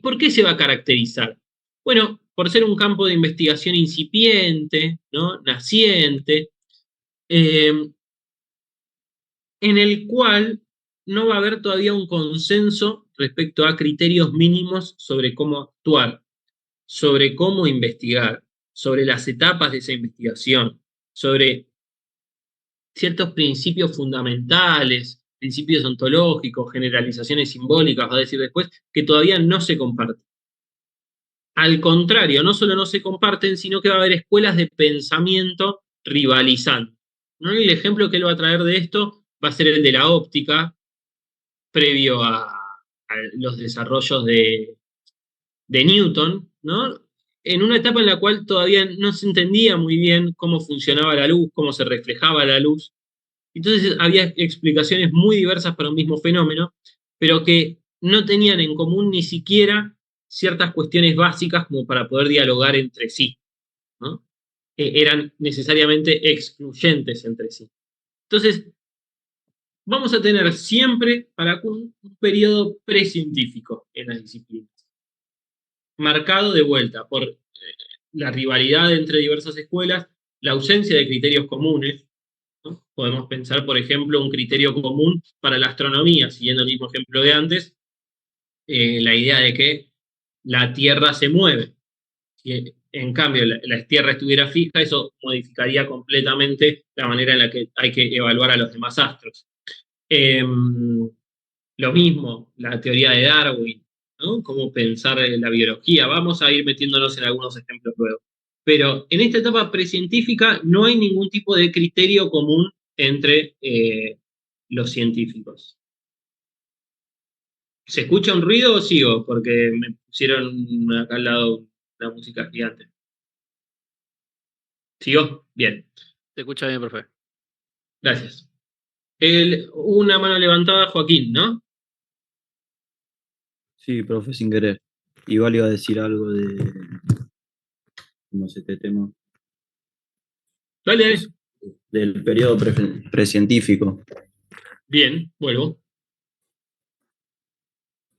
por qué se va a caracterizar? Bueno, por ser un campo de investigación incipiente, ¿no? Naciente, en el cual no va a haber todavía un consenso respecto a criterios mínimos sobre cómo actuar, sobre cómo investigar, sobre las etapas de esa investigación, sobre ciertos principios fundamentales, principios ontológicos, generalizaciones simbólicas, va a decir después, que todavía no se comparten. Al contrario, no solo no se comparten, sino que va a haber escuelas de pensamiento rivalizando, ¿no? Y el ejemplo que él va a traer de esto va a ser el de la óptica, previo a los desarrollos de Newton, ¿no? En una etapa en la cual todavía no se entendía muy bien cómo funcionaba la luz, cómo se reflejaba la luz. Entonces había explicaciones muy diversas para un mismo fenómeno, pero que no tenían en común ni siquiera ciertas cuestiones básicas como para poder dialogar entre sí, ¿no? Eran necesariamente excluyentes entre sí. Entonces, vamos a tener siempre para un periodo precientífico en las disciplinas, marcado de vuelta por la rivalidad entre diversas escuelas, la ausencia de criterios comunes, ¿no? Podemos pensar, por ejemplo, un criterio común para la astronomía, siguiendo el mismo ejemplo de antes, la idea de que la Tierra se mueve. Si en cambio la Tierra estuviera fija, eso modificaría completamente la manera en la que hay que evaluar a los demás astros. Lo mismo, la teoría de Darwin, ¿no? Cómo pensar la biología. Vamos a ir metiéndonos en algunos ejemplos luego. Pero en esta etapa precientífica no hay ningún tipo de criterio común entre los científicos. ¿Se escucha un ruido o sigo? Porque me pusieron acá al lado la música gigante. ¿Sigo? Bien. Se escucha bien, profe. Gracias. Una mano levantada, Joaquín, ¿no? Sí, profe, sin querer. Igual iba a decir algo de, no sé, este tema, Dale. del periodo precientífico. Bien, vuelvo.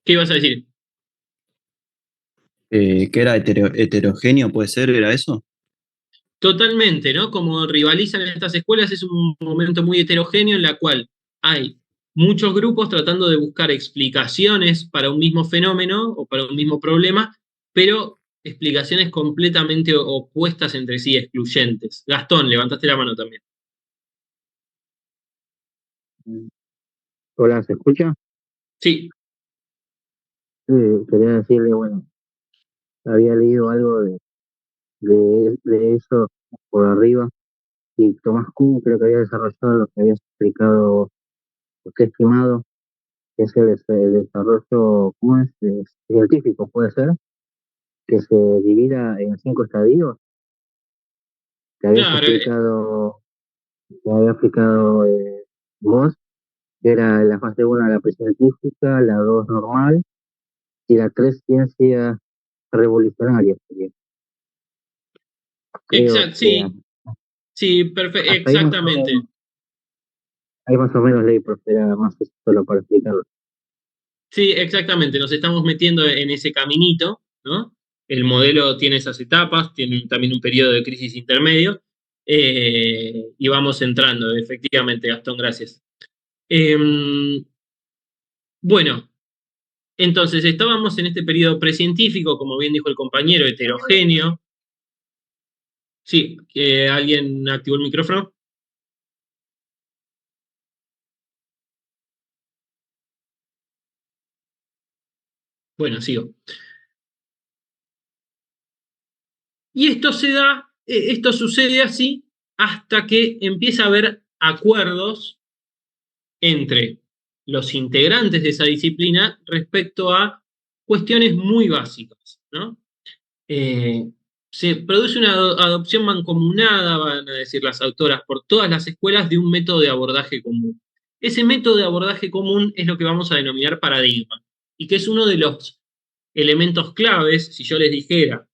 ¿Qué ibas a decir? Que era heterogéneo, ¿puede ser? ¿Era eso? Totalmente, ¿no? Como rivalizan estas escuelas, es un momento muy heterogéneo en la cual hay muchos grupos tratando de buscar explicaciones para un mismo fenómeno o para un mismo problema, pero explicaciones completamente opuestas entre sí, excluyentes. Gastón, levantaste la mano también. Hola, ¿se escucha? Sí. Quería decirle, bueno, había leído algo de eso por arriba, y Tomás Kuhn creo que había desarrollado lo que había explicado usted, estimado, que es el desarrollo, ¿cómo es? Científico, puede ser, que se divida en 5 estadios, que habías Claro, explicado vos, que era la fase 1 la precientífica, la 2 normal, y la 3 ciencia revolucionaria sería. Creo exacto, que sí, sí, hasta exactamente. ahí más o menos leí, pero era más solo para explicarlo. Sí, exactamente, nos estamos metiendo en ese caminito, ¿no? el modelo tiene esas etapas, tiene también un periodo de crisis intermedio, y vamos entrando, efectivamente, Gastón, gracias. Bueno, entonces estábamos en este periodo precientífico, como bien dijo el compañero, heterogéneo. Sí, ¿alguien activó el micrófono? Bueno, sigo. Y esto esto sucede así hasta que empieza a haber acuerdos entre los integrantes de esa disciplina respecto a cuestiones muy básicas, ¿no? Se produce una adopción mancomunada, van a decir las autoras, por todas las escuelas de un método de abordaje común. Ese método de abordaje común es lo que vamos a denominar paradigma, y que es uno de los elementos claves. Si yo les dijera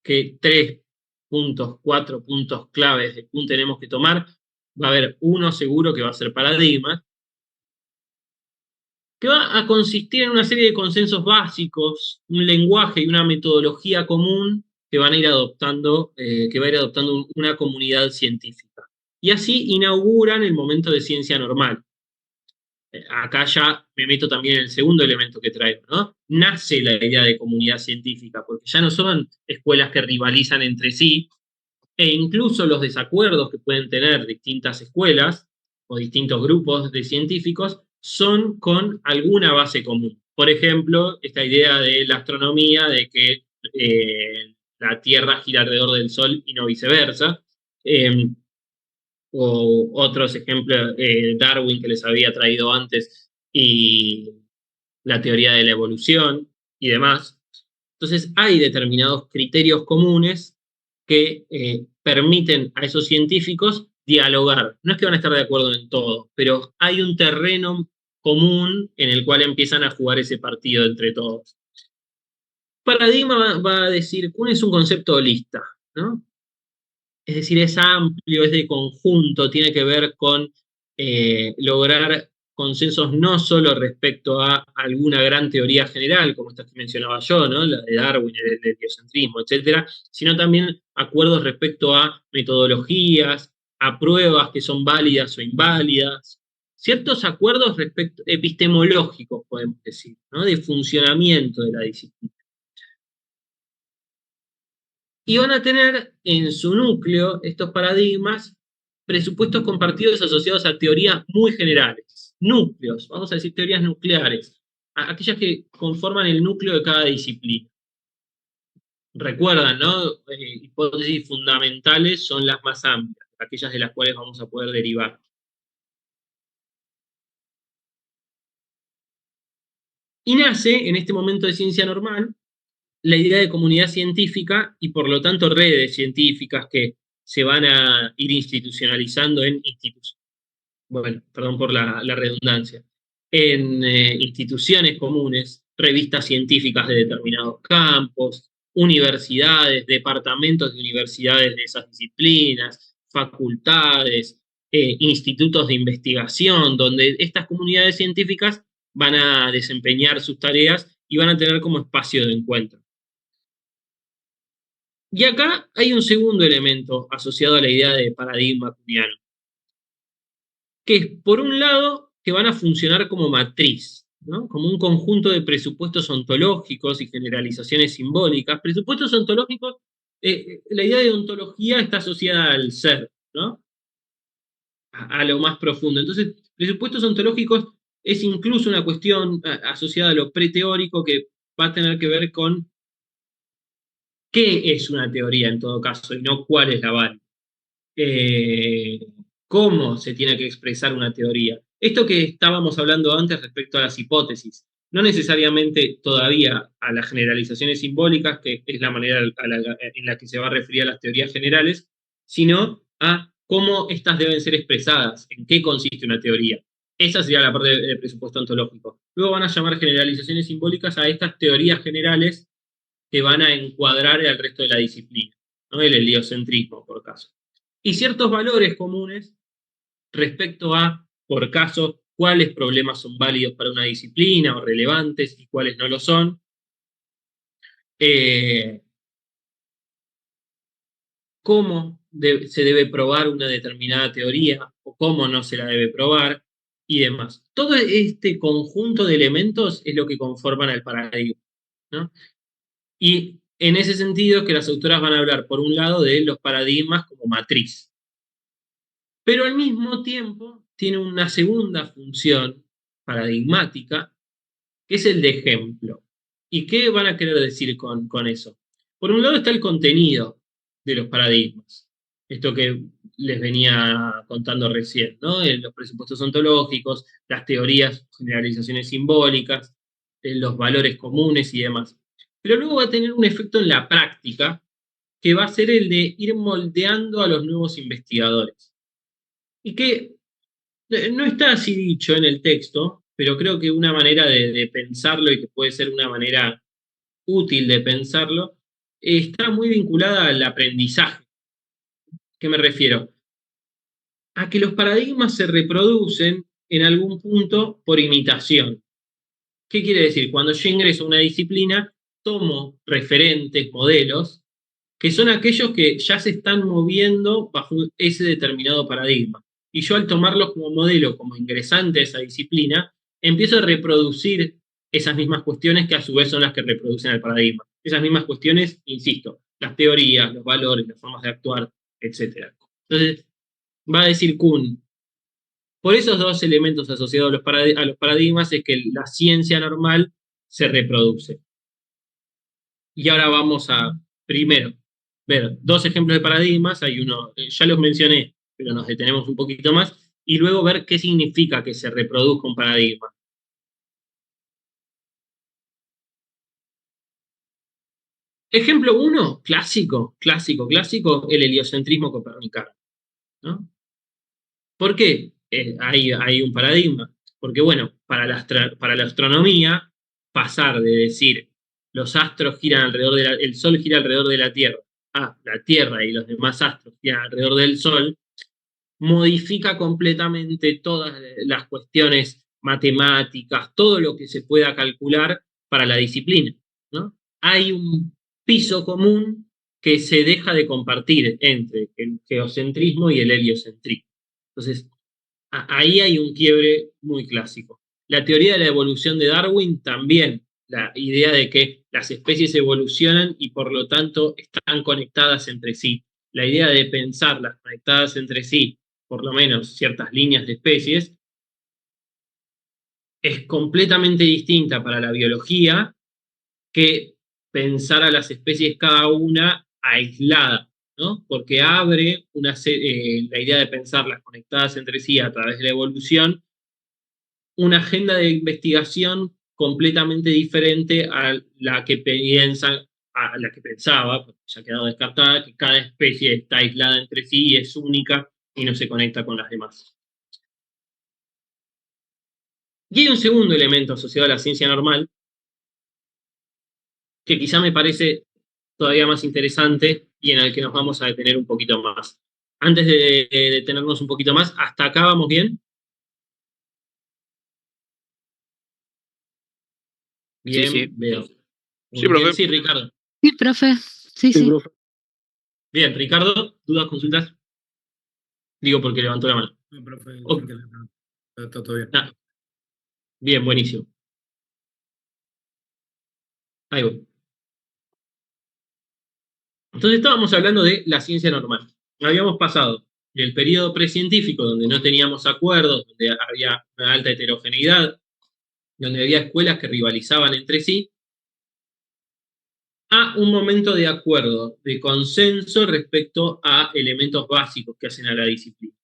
que 3 puntos, 4 puntos claves de PUN tenemos que tomar, va a haber uno seguro que va a ser paradigma, que va a consistir en una serie de consensos básicos, un lenguaje y una metodología común que van a ir adoptando, que va a ir adoptando una comunidad científica. Y así inauguran el momento de ciencia normal. Acá ya me meto también en el segundo elemento que traigo, ¿no? Nace la idea de comunidad científica, porque ya no son escuelas que rivalizan entre sí, e incluso los desacuerdos que pueden tener distintas escuelas o distintos grupos de científicos son con alguna base común. Por ejemplo, esta idea de la astronomía, de que la Tierra gira alrededor del Sol y no viceversa, o otros ejemplos, Darwin, que les había traído antes, y la teoría de la evolución y demás. Entonces hay determinados criterios comunes que permiten a esos científicos dialogar. No es que van a estar de acuerdo en todo, pero hay un terreno común en el cual empiezan a jugar ese partido entre todos. Paradigma va a decir, Kuhn es un concepto holista, ¿no? Es decir, es amplio, es de conjunto, tiene que ver con lograr consensos no solo respecto a alguna gran teoría general, como esta que mencionaba yo, ¿no? La de Darwin, el heliocentrismo, etcétera, sino también acuerdos respecto a metodologías, a pruebas que son válidas o inválidas, ciertos acuerdos epistemológicos, podemos decir, ¿no? De funcionamiento de la disciplina. Y van a tener en su núcleo estos paradigmas presupuestos compartidos asociados a teorías muy generales, núcleos, vamos a decir teorías nucleares, aquellas que conforman el núcleo de cada disciplina. Recuerdan, ¿no? Hipótesis fundamentales son las más amplias, aquellas de las cuales vamos a poder derivar. Y nace, en este momento de ciencia normal, la idea de comunidad científica y por lo tanto redes científicas que se van a ir institucionalizando en bueno, perdón por la redundancia, en instituciones comunes, revistas científicas de determinados campos, universidades, departamentos de universidades de esas disciplinas, facultades, institutos de investigación, donde estas comunidades científicas van a desempeñar sus tareas y van a tener como espacio de encuentro. Y acá hay un segundo elemento asociado a la idea de paradigma kuhniano, que es, por un lado, que van a funcionar como matriz, ¿no? Como un conjunto de presupuestos ontológicos y generalizaciones simbólicas. Presupuestos ontológicos, la idea de ontología está asociada al ser, ¿no? A lo más profundo. Entonces, presupuestos ontológicos es incluso una cuestión asociada a lo preteórico que va a tener que ver con qué es una teoría en todo caso y no cuál es la válida. Cómo se tiene que expresar una teoría. Esto que estábamos hablando antes respecto a las hipótesis, no necesariamente todavía a las generalizaciones simbólicas, que es la manera en la que se va a referir a las teorías generales, sino a cómo estas deben ser expresadas, en qué consiste una teoría. Esa sería la parte de presupuesto ontológico. Luego van a llamar generalizaciones simbólicas a estas teorías generales que van a encuadrar al resto de la disciplina, ¿no? El heliocentrismo, por caso. Y ciertos valores comunes respecto a, por caso, cuáles problemas son válidos para una disciplina o relevantes y cuáles no lo son. eh, cómo se debe probar una determinada teoría o cómo no se la debe probar y demás. Todo este conjunto de elementos es lo que conforman el paradigma, ¿no? Y en ese sentido es que las autoras van a hablar, por un lado, de los paradigmas como matriz. Pero al mismo tiempo tiene una segunda función paradigmática, que es el de ejemplo. ¿Y qué van a querer decir con eso? Por un lado está el contenido de los paradigmas. Esto que les venía contando recién, ¿no? Los presupuestos ontológicos, las teorías, generalizaciones simbólicas, los valores comunes y demás. Pero luego va a tener un efecto en la práctica, que va a ser el de ir moldeando a los nuevos investigadores. Y que no está así dicho en el texto, pero creo que una manera de pensarlo, y que puede ser una manera útil de pensarlo, está muy vinculada al aprendizaje. ¿Qué me refiero? A que los paradigmas se reproducen en algún punto por imitación. ¿Qué quiere decir? Cuando yo ingreso a una disciplina, tomo referentes, modelos, que son aquellos que ya se están moviendo bajo ese determinado paradigma. Y yo al tomarlos como modelo, como ingresante a esa disciplina, empiezo a reproducir esas mismas cuestiones que a su vez son las que reproducen el paradigma. Esas mismas cuestiones, insisto, las teorías, los valores, las formas de actuar, etc. Entonces, va a decir Kuhn, por esos dos elementos asociados a los paradigmas es que la ciencia normal se reproduce. Y ahora vamos a, primero, ver dos ejemplos de paradigmas. Hay uno, ya los mencioné, pero nos detenemos un poquito más, y luego ver qué significa que se reproduzca un paradigma. Ejemplo 1, clásico, el heliocentrismo copernicano, ¿no? ¿Por qué hay un paradigma? Porque, bueno, para la astronomía, pasar de decir los astros giran alrededor el Sol gira alrededor de la Tierra, a la Tierra y los demás astros giran alrededor del Sol, modifica completamente todas las cuestiones matemáticas, todo lo que se pueda calcular para la disciplina, ¿no? Hay un piso común que se deja de compartir entre el geocentrismo y el heliocentrismo. Entonces, ahí hay un quiebre muy clásico. La teoría de la evolución de Darwin también, la idea de que las especies evolucionan y por lo tanto están conectadas entre sí. La idea de pensarlas conectadas entre sí, por lo menos ciertas líneas de especies, es completamente distinta para la biología que pensar a las especies cada una aislada, ¿no? Porque abre la idea de pensarlas conectadas entre sí a través de la evolución, una agenda de investigación completamente diferente a la que pensaba, porque ya ha quedado descartada, que cada especie está aislada entre sí y es única y no se conecta con las demás. Y hay un segundo elemento asociado a la ciencia normal, que quizá me parece todavía más interesante y en el que nos vamos a detener un poquito más. Antes de detenernos un poquito más, ¿hasta acá vamos bien? Bien, Sí. veo. Sí, profe. Sí, Ricardo. Sí, profe. Sí. profe. Bien, Ricardo, ¿dudas, consultas? Digo porque levantó la mano. No, profe, Oh. está todo bien. Bien, buenísimo. Ahí voy. Entonces estábamos hablando de la ciencia normal. Habíamos pasado del periodo precientífico, donde no teníamos acuerdos, donde había una alta heterogeneidad, donde había escuelas que rivalizaban entre sí, a un momento de acuerdo, de consenso respecto a elementos básicos que hacen a la disciplina.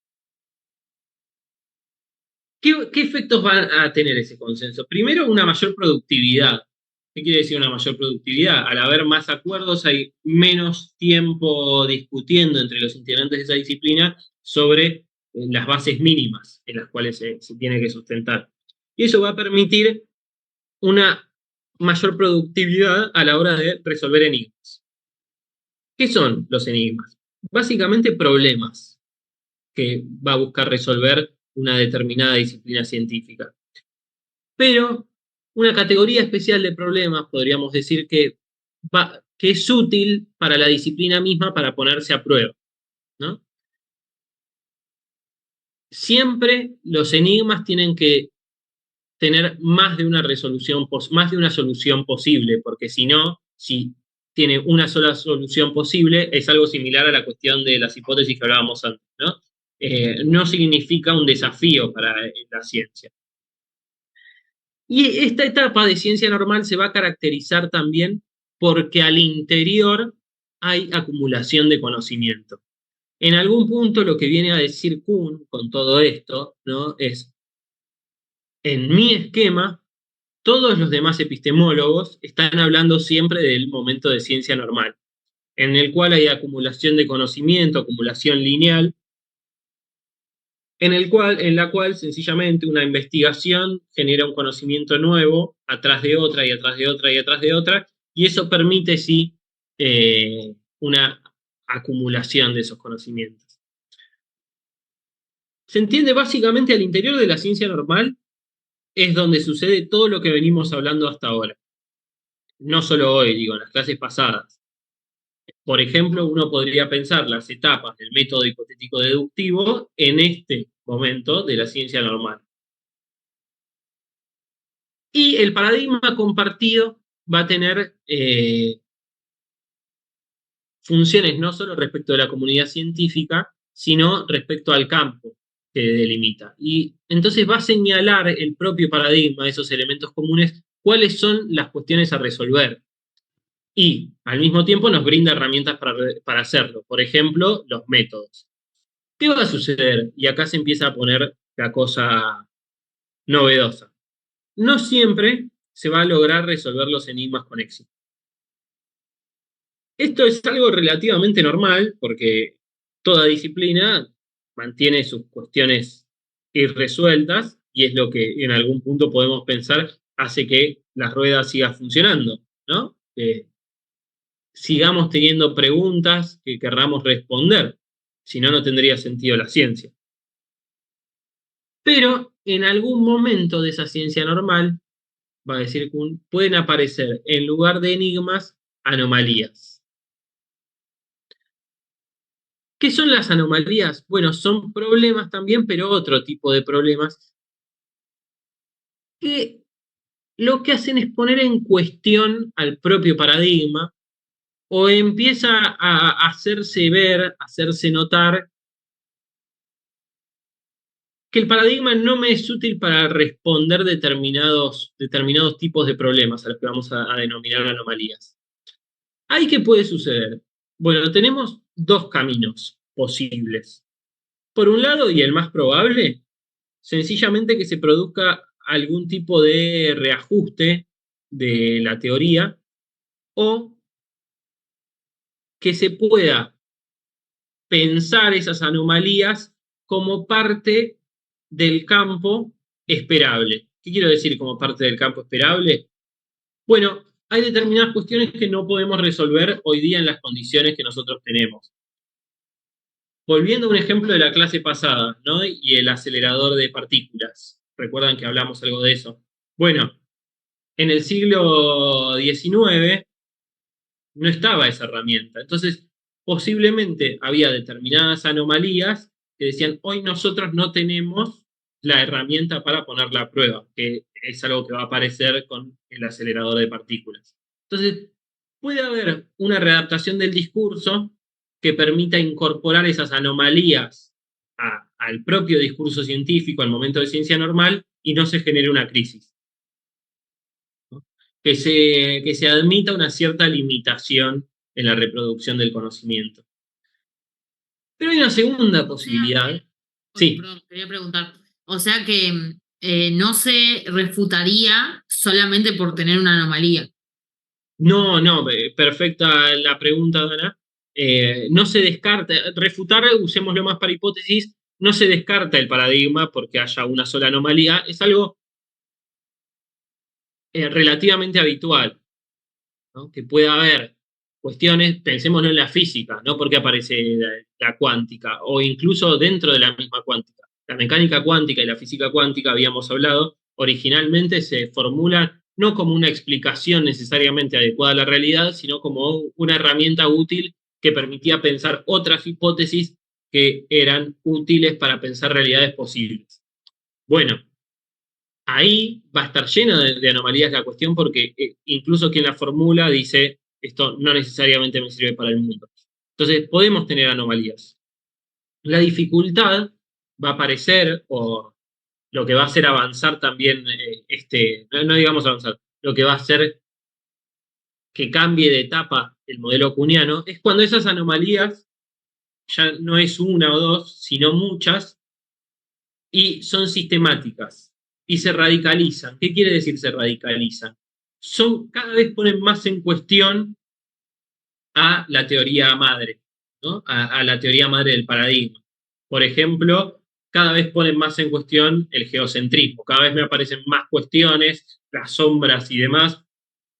¿Qué efectos va a tener ese consenso? Primero, una mayor productividad. ¿Qué quiere decir una mayor productividad? Al haber más acuerdos hay menos tiempo discutiendo entre los integrantes de esa disciplina sobre las bases mínimas en las cuales se tiene que sustentar. Y eso va a permitir una mayor productividad a la hora de resolver enigmas. ¿Qué son los enigmas? Básicamente problemas que va a buscar resolver una determinada disciplina científica. Pero una categoría especial de problemas, podríamos decir que que es útil para la disciplina misma para ponerse a prueba, ¿no? Siempre los enigmas tienen que tener más de una solución posible, porque si no, si tiene una sola solución posible, es algo similar a la cuestión de las hipótesis que hablábamos antes, ¿no? No significa un desafío para la ciencia. Y esta etapa de ciencia normal se va a caracterizar también porque al interior hay acumulación de conocimiento. En algún punto lo que viene a decir Kuhn con todo esto, ¿no? Es, en mi esquema, todos los demás epistemólogos están hablando siempre del momento de ciencia normal, en el cual hay acumulación de conocimiento, acumulación lineal, en la cual sencillamente una investigación genera un conocimiento nuevo atrás de otra y atrás de otra y atrás de otra, y eso permite sí una acumulación de esos conocimientos. Se entiende básicamente al interior de la ciencia normal es donde sucede todo lo que venimos hablando hasta ahora. No solo hoy, digo, en las clases pasadas. Por ejemplo, uno podría pensar las etapas del método hipotético deductivo en este momento de la ciencia normal. Y el paradigma compartido va a tener funciones no solo respecto de la comunidad científica, sino respecto al campo que delimita. Y entonces va a señalar el propio paradigma, esos elementos comunes, cuáles son las cuestiones a resolver. Y al mismo tiempo nos brinda herramientas para hacerlo. Por ejemplo, los métodos. ¿Qué va a suceder? Y acá se empieza a poner la cosa novedosa. No siempre se va a lograr resolver los enigmas con éxito. Esto es algo relativamente normal porque toda disciplina mantiene sus cuestiones irresueltas y es lo que en algún punto podemos pensar hace que la rueda siga funcionando, ¿no? Sigamos teniendo preguntas que querramos responder, si no, no tendría sentido la ciencia. Pero en algún momento de esa ciencia normal, va a decir Kuhn, pueden aparecer en lugar de enigmas, anomalías. ¿Qué son las anomalías? Bueno, son problemas también, pero otro tipo de problemas que lo que hacen es poner en cuestión al propio paradigma o empieza a hacerse ver, hacerse notar que el paradigma no me es útil para responder determinados tipos de problemas a los que vamos a denominar anomalías. ¿Ahí qué puede suceder? Bueno, tenemos dos caminos posibles. Por un lado, y el más probable, sencillamente que se produzca algún tipo de reajuste de la teoría o que se pueda pensar esas anomalías como parte del campo esperable. ¿Qué quiero decir como parte del campo esperable? Bueno, hay determinadas cuestiones que no podemos resolver hoy día en las condiciones que nosotros tenemos. Volviendo a un ejemplo de la clase pasada, ¿no? Y el acelerador de partículas. ¿Recuerdan que hablamos algo de eso? Bueno, en el siglo XIX no estaba esa herramienta. Entonces, posiblemente había determinadas anomalías que decían, hoy nosotros no tenemos la herramienta para ponerla a prueba, que es algo que va a aparecer con el acelerador de partículas. Entonces, puede haber una readaptación del discurso que permita incorporar esas anomalías al propio discurso científico, al momento de ciencia normal, y no se genere una crisis. ¿No? Que se admita una cierta limitación en la reproducción del conocimiento. Pero hay una segunda posibilidad. Sí. Perdón, quería preguntar. O sea que no se refutaría solamente por tener una anomalía. No, perfecta la pregunta, Dana. No se descarta, refutar, usémoslo más para hipótesis, no se descarta el paradigma porque haya una sola anomalía, es algo relativamente habitual, ¿no? Que pueda haber cuestiones, pensémoslo en la física, no porque aparece la cuántica, o incluso dentro de la misma cuántica. La mecánica cuántica y la física cuántica, habíamos hablado, originalmente se formulan no como una explicación necesariamente adecuada a la realidad, sino como una herramienta útil que permitía pensar otras hipótesis que eran útiles para pensar realidades posibles. Bueno, ahí va a estar llena de anomalías la cuestión porque incluso quien la formula dice, esto no necesariamente me sirve para el mundo. Entonces, podemos tener anomalías. La dificultad va a aparecer, o lo que va a hacer avanzar también, no digamos avanzar, lo que va a hacer que cambie de etapa el modelo kuhniano, es cuando esas anomalías ya no es una o dos, sino muchas, y son sistemáticas, y se radicalizan. ¿Qué quiere decir se radicalizan? Cada vez ponen más en cuestión a la teoría madre, ¿no? A la teoría madre del paradigma. Por ejemplo, cada vez ponen más en cuestión el geocentrismo, cada vez me aparecen más cuestiones, las sombras y demás,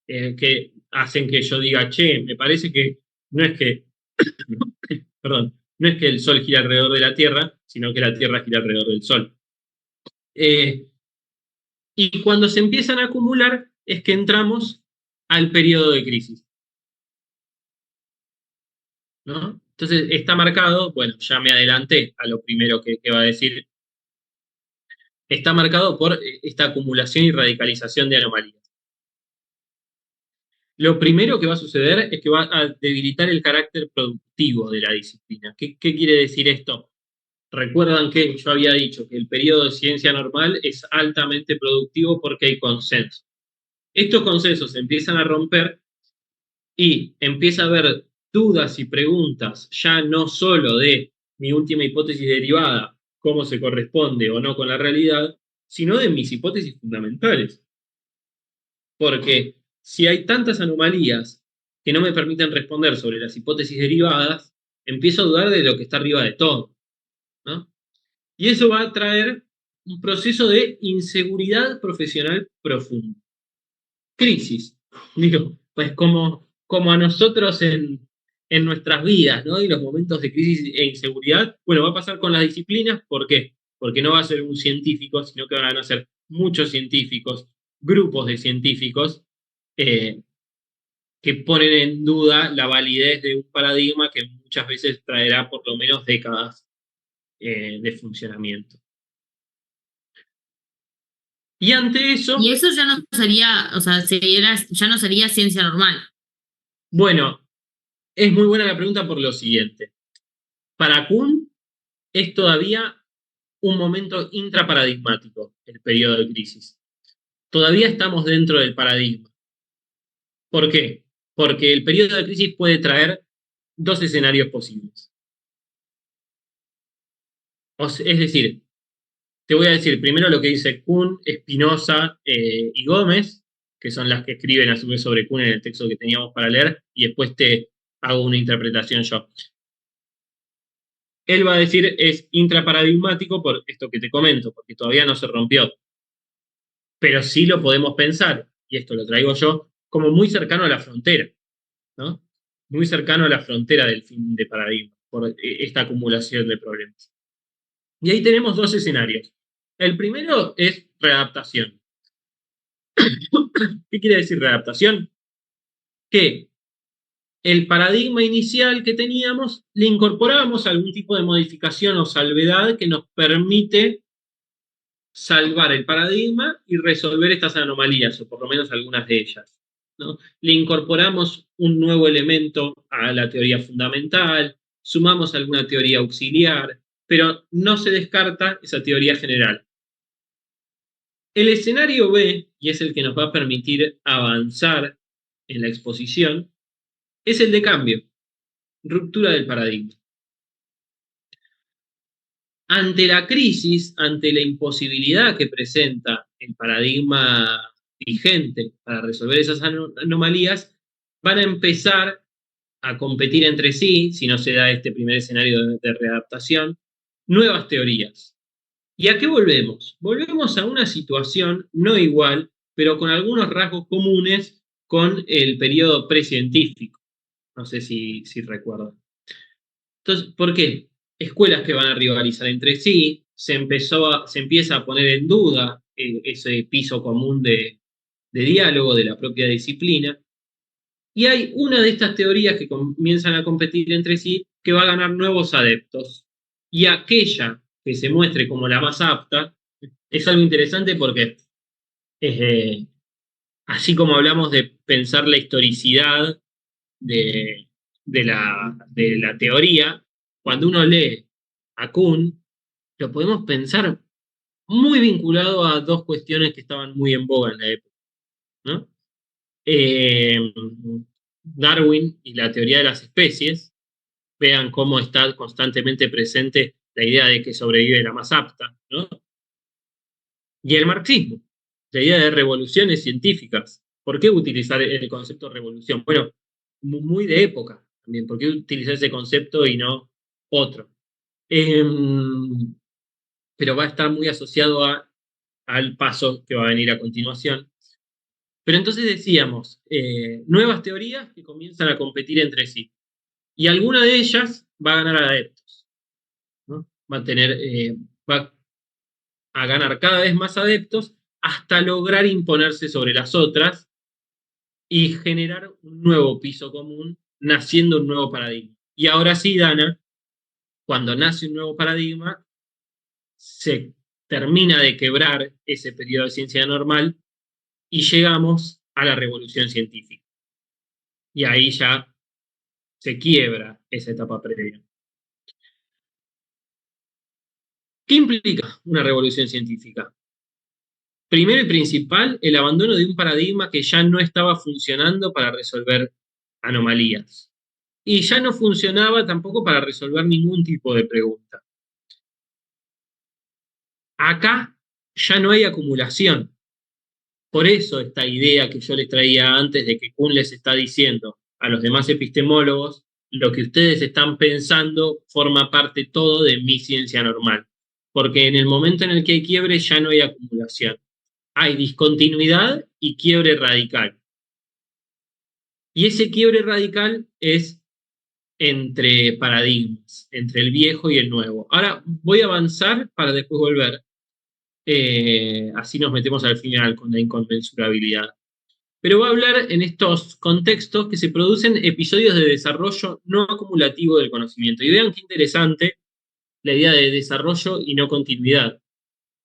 que hacen que yo diga, che, me parece que no es que, perdón, no es que el Sol gira alrededor de la Tierra, sino que la Tierra gira alrededor del Sol. Y cuando se empiezan a acumular es que entramos al periodo de crisis, ¿no? Entonces está marcado, bueno, ya me adelanté a lo primero que va a decir, está marcado por esta acumulación y radicalización de anomalías. Lo primero que va a suceder es que va a debilitar el carácter productivo de la disciplina. ¿Qué quiere decir esto? Recuerdan que yo había dicho que el periodo de ciencia normal es altamente productivo porque hay consenso. Estos consensos se empiezan a romper y empieza a haber dudas y preguntas, ya no solo de mi última hipótesis derivada, cómo se corresponde o no con la realidad, sino de mis hipótesis fundamentales. Porque si hay tantas anomalías que no me permiten responder sobre las hipótesis derivadas, empiezo a dudar de lo que está arriba de todo, ¿no? Y eso va a traer un proceso de inseguridad profesional profundo. Crisis, digo, pues como a nosotros en nuestras vidas, ¿no? Y los momentos de crisis e inseguridad, bueno, va a pasar con las disciplinas, ¿por qué? Porque no va a ser un científico, sino que van a ser muchos científicos, grupos de científicos, que ponen en duda la validez de un paradigma que muchas veces traerá por lo menos décadas de funcionamiento. Y ante eso... Y eso ya no sería, o sea, ya no sería ciencia normal. Bueno, es muy buena la pregunta por lo siguiente. Para Kuhn es todavía un momento intraparadigmático, el periodo de crisis. Todavía estamos dentro del paradigma. ¿Por qué? Porque el periodo de crisis puede traer dos escenarios posibles. Es decir, te voy a decir primero lo que dice Kuhn, Spinoza y Gómez, que son las que escriben a su vez sobre Kuhn en el texto que teníamos para leer, y después te hago una interpretación yo. Él va a decir es intraparadigmático por esto que te comento, porque todavía no se rompió. Pero sí lo podemos pensar, y esto lo traigo yo, como muy cercano a la frontera, ¿no? Muy cercano a la frontera del fin de paradigma, por esta acumulación de problemas. Y ahí tenemos dos escenarios. El primero es readaptación. ¿Qué quiere decir readaptación? Que el paradigma inicial que teníamos le incorporamos algún tipo de modificación o salvedad que nos permite salvar el paradigma y resolver estas anomalías, o por lo menos algunas de ellas, ¿no? Le incorporamos un nuevo elemento a la teoría fundamental, sumamos alguna teoría auxiliar, pero no se descarta esa teoría general. El escenario B, y es el que nos va a permitir avanzar en la exposición, es el de cambio, ruptura del paradigma. Ante la crisis, ante la imposibilidad que presenta el paradigma vigente para resolver esas anomalías, van a empezar a competir entre sí, si no se da este primer escenario de readaptación, nuevas teorías. ¿Y a qué volvemos? Volvemos a una situación no igual, pero con algunos rasgos comunes con el periodo precientífico. No sé si recuerdan. Entonces, ¿por qué? Escuelas que van a rivalizar entre sí, se empieza a poner en duda ese piso común de de diálogo de la propia disciplina. Y hay una de estas teorías que comienzan a competir entre sí que va a ganar nuevos adeptos. Y aquella que se muestre como la más apta es algo interesante porque así como hablamos de pensar la historicidad de la teoría, cuando uno lee a Kuhn, lo podemos pensar muy vinculado a dos cuestiones que estaban muy en boga en la época, ¿no? Darwin y la teoría de las especies, vean cómo está constantemente presente la idea de que sobrevive la más apta, ¿no? Y el marxismo, la idea de revoluciones científicas. ¿Por qué utilizar el concepto de revolución? Bueno, muy de época también. ¿Por qué utilizar ese concepto y no otro? Pero va a estar muy asociado al paso que va a venir a continuación. Pero entonces decíamos, nuevas teorías que comienzan a competir entre sí. Y alguna de ellas va a ganar adeptos, ¿no? Va a ganar cada vez más adeptos hasta lograr imponerse sobre las otras y generar un nuevo piso común, naciendo un nuevo paradigma. Y ahora sí, Dana, cuando nace un nuevo paradigma, se termina de quebrar ese periodo de ciencia normal y llegamos a la revolución científica. Y ahí ya se quiebra esa etapa previa. ¿Qué implica una revolución científica? Primero y principal, el abandono de un paradigma que ya no estaba funcionando para resolver anomalías. Y ya no funcionaba tampoco para resolver ningún tipo de pregunta. Acá ya no hay acumulación. Por eso esta idea que yo les traía antes de que Kuhn les está diciendo a los demás epistemólogos, lo que ustedes están pensando forma parte todo de mi ciencia normal. Porque en el momento en el que hay quiebre ya no hay acumulación. Hay discontinuidad y quiebre radical. Y ese quiebre radical es entre paradigmas, entre el viejo y el nuevo. Ahora voy a avanzar para después volver. Así nos metemos al final con la inconmensurabilidad. Pero va a hablar en estos contextos que se producen episodios de desarrollo no acumulativo del conocimiento. Y vean qué interesante la idea de desarrollo y no continuidad.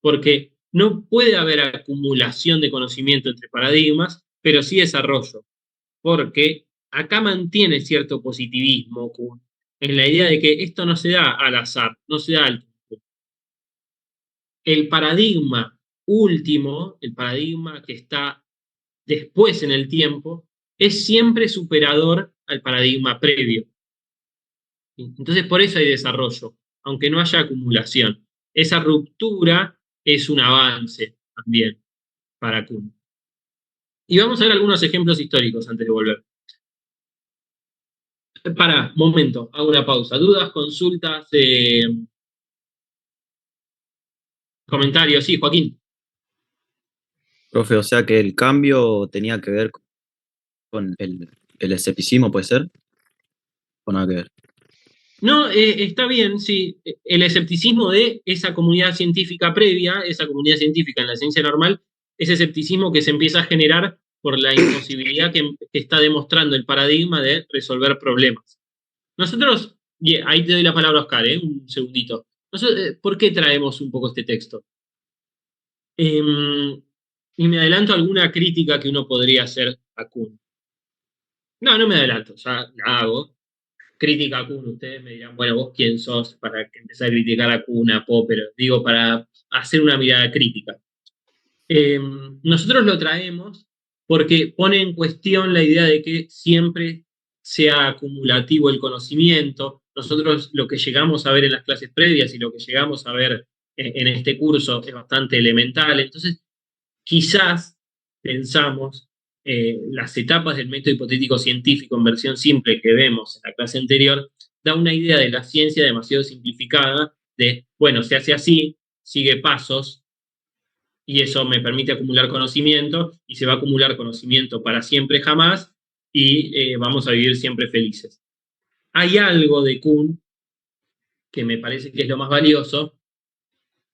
Porque no puede haber acumulación de conocimiento entre paradigmas, pero sí desarrollo. Porque acá mantiene cierto positivismo en la idea de que esto no se da al azar, no se da al tiempo. El paradigma último, el paradigma que está después en el tiempo, es siempre superador al paradigma previo. Entonces por eso hay desarrollo, aunque no haya acumulación. Esa ruptura es un avance también para Kuhn. Y vamos a ver algunos ejemplos históricos antes de volver. Momento, hago una pausa. ¿Dudas, consultas, comentarios? Sí, Joaquín. Profe, o sea que el cambio tenía que ver con el escepticismo, ¿puede ser? ¿O nada que ver? No, está bien, sí. El escepticismo de esa comunidad científica previa, esa comunidad científica en la ciencia normal, ese escepticismo que se empieza a generar por la imposibilidad que está demostrando el paradigma de resolver problemas. Nosotros, y ahí te doy la palabra a Oscar, un segundito. ¿Por qué traemos un poco este texto? Y me adelanto a alguna crítica que uno podría hacer a Kuhn. No me adelanto, ya la hago. Crítica a Kuhn, ustedes me dirán, bueno, vos quién sos para empezar a criticar a Kuhn, a Popper, digo, para hacer una mirada crítica. Nosotros lo traemos porque pone en cuestión la idea de que siempre sea acumulativo el conocimiento. Nosotros lo que llegamos a ver en las clases previas y lo que llegamos a ver en este curso es bastante elemental. Entonces, quizás pensamos las etapas del método hipotético científico en versión simple que vemos en la clase anterior, da una idea de la ciencia demasiado simplificada de, bueno, se hace así, sigue pasos, y eso me permite acumular conocimiento, y se va a acumular conocimiento para siempre jamás, y vamos a vivir siempre felices. Hay algo de Kuhn que me parece que es lo más valioso,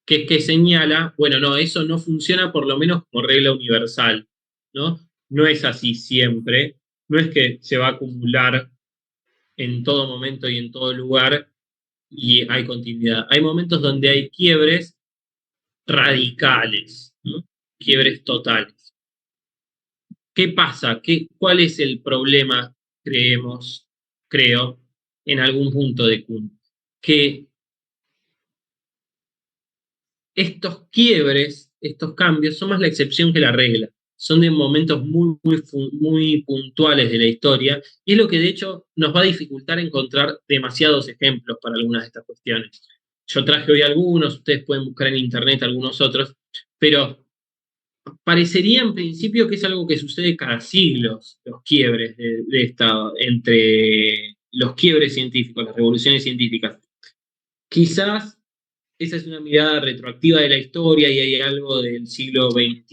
que es que señala, bueno, no, eso no funciona por lo menos como regla universal. ¿no? No es así siempre, no es que se va a acumular en todo momento y en todo lugar y hay continuidad. Hay momentos donde hay quiebres radicales, ¿no? Quiebres totales. ¿Qué pasa? ¿Cuál es el problema, creo, en algún punto de Kuhn? Que estos quiebres, estos cambios, son más la excepción que la regla. Son de momentos muy puntuales de la historia, y es lo que de hecho nos va a dificultar encontrar demasiados ejemplos para algunas de estas cuestiones. Yo traje hoy algunos, ustedes pueden buscar en internet algunos otros, pero parecería en principio que es algo que sucede cada siglo, los quiebres entre los quiebres científicos, las revoluciones científicas. Quizás esa es una mirada retroactiva de la historia y hay algo del siglo XXI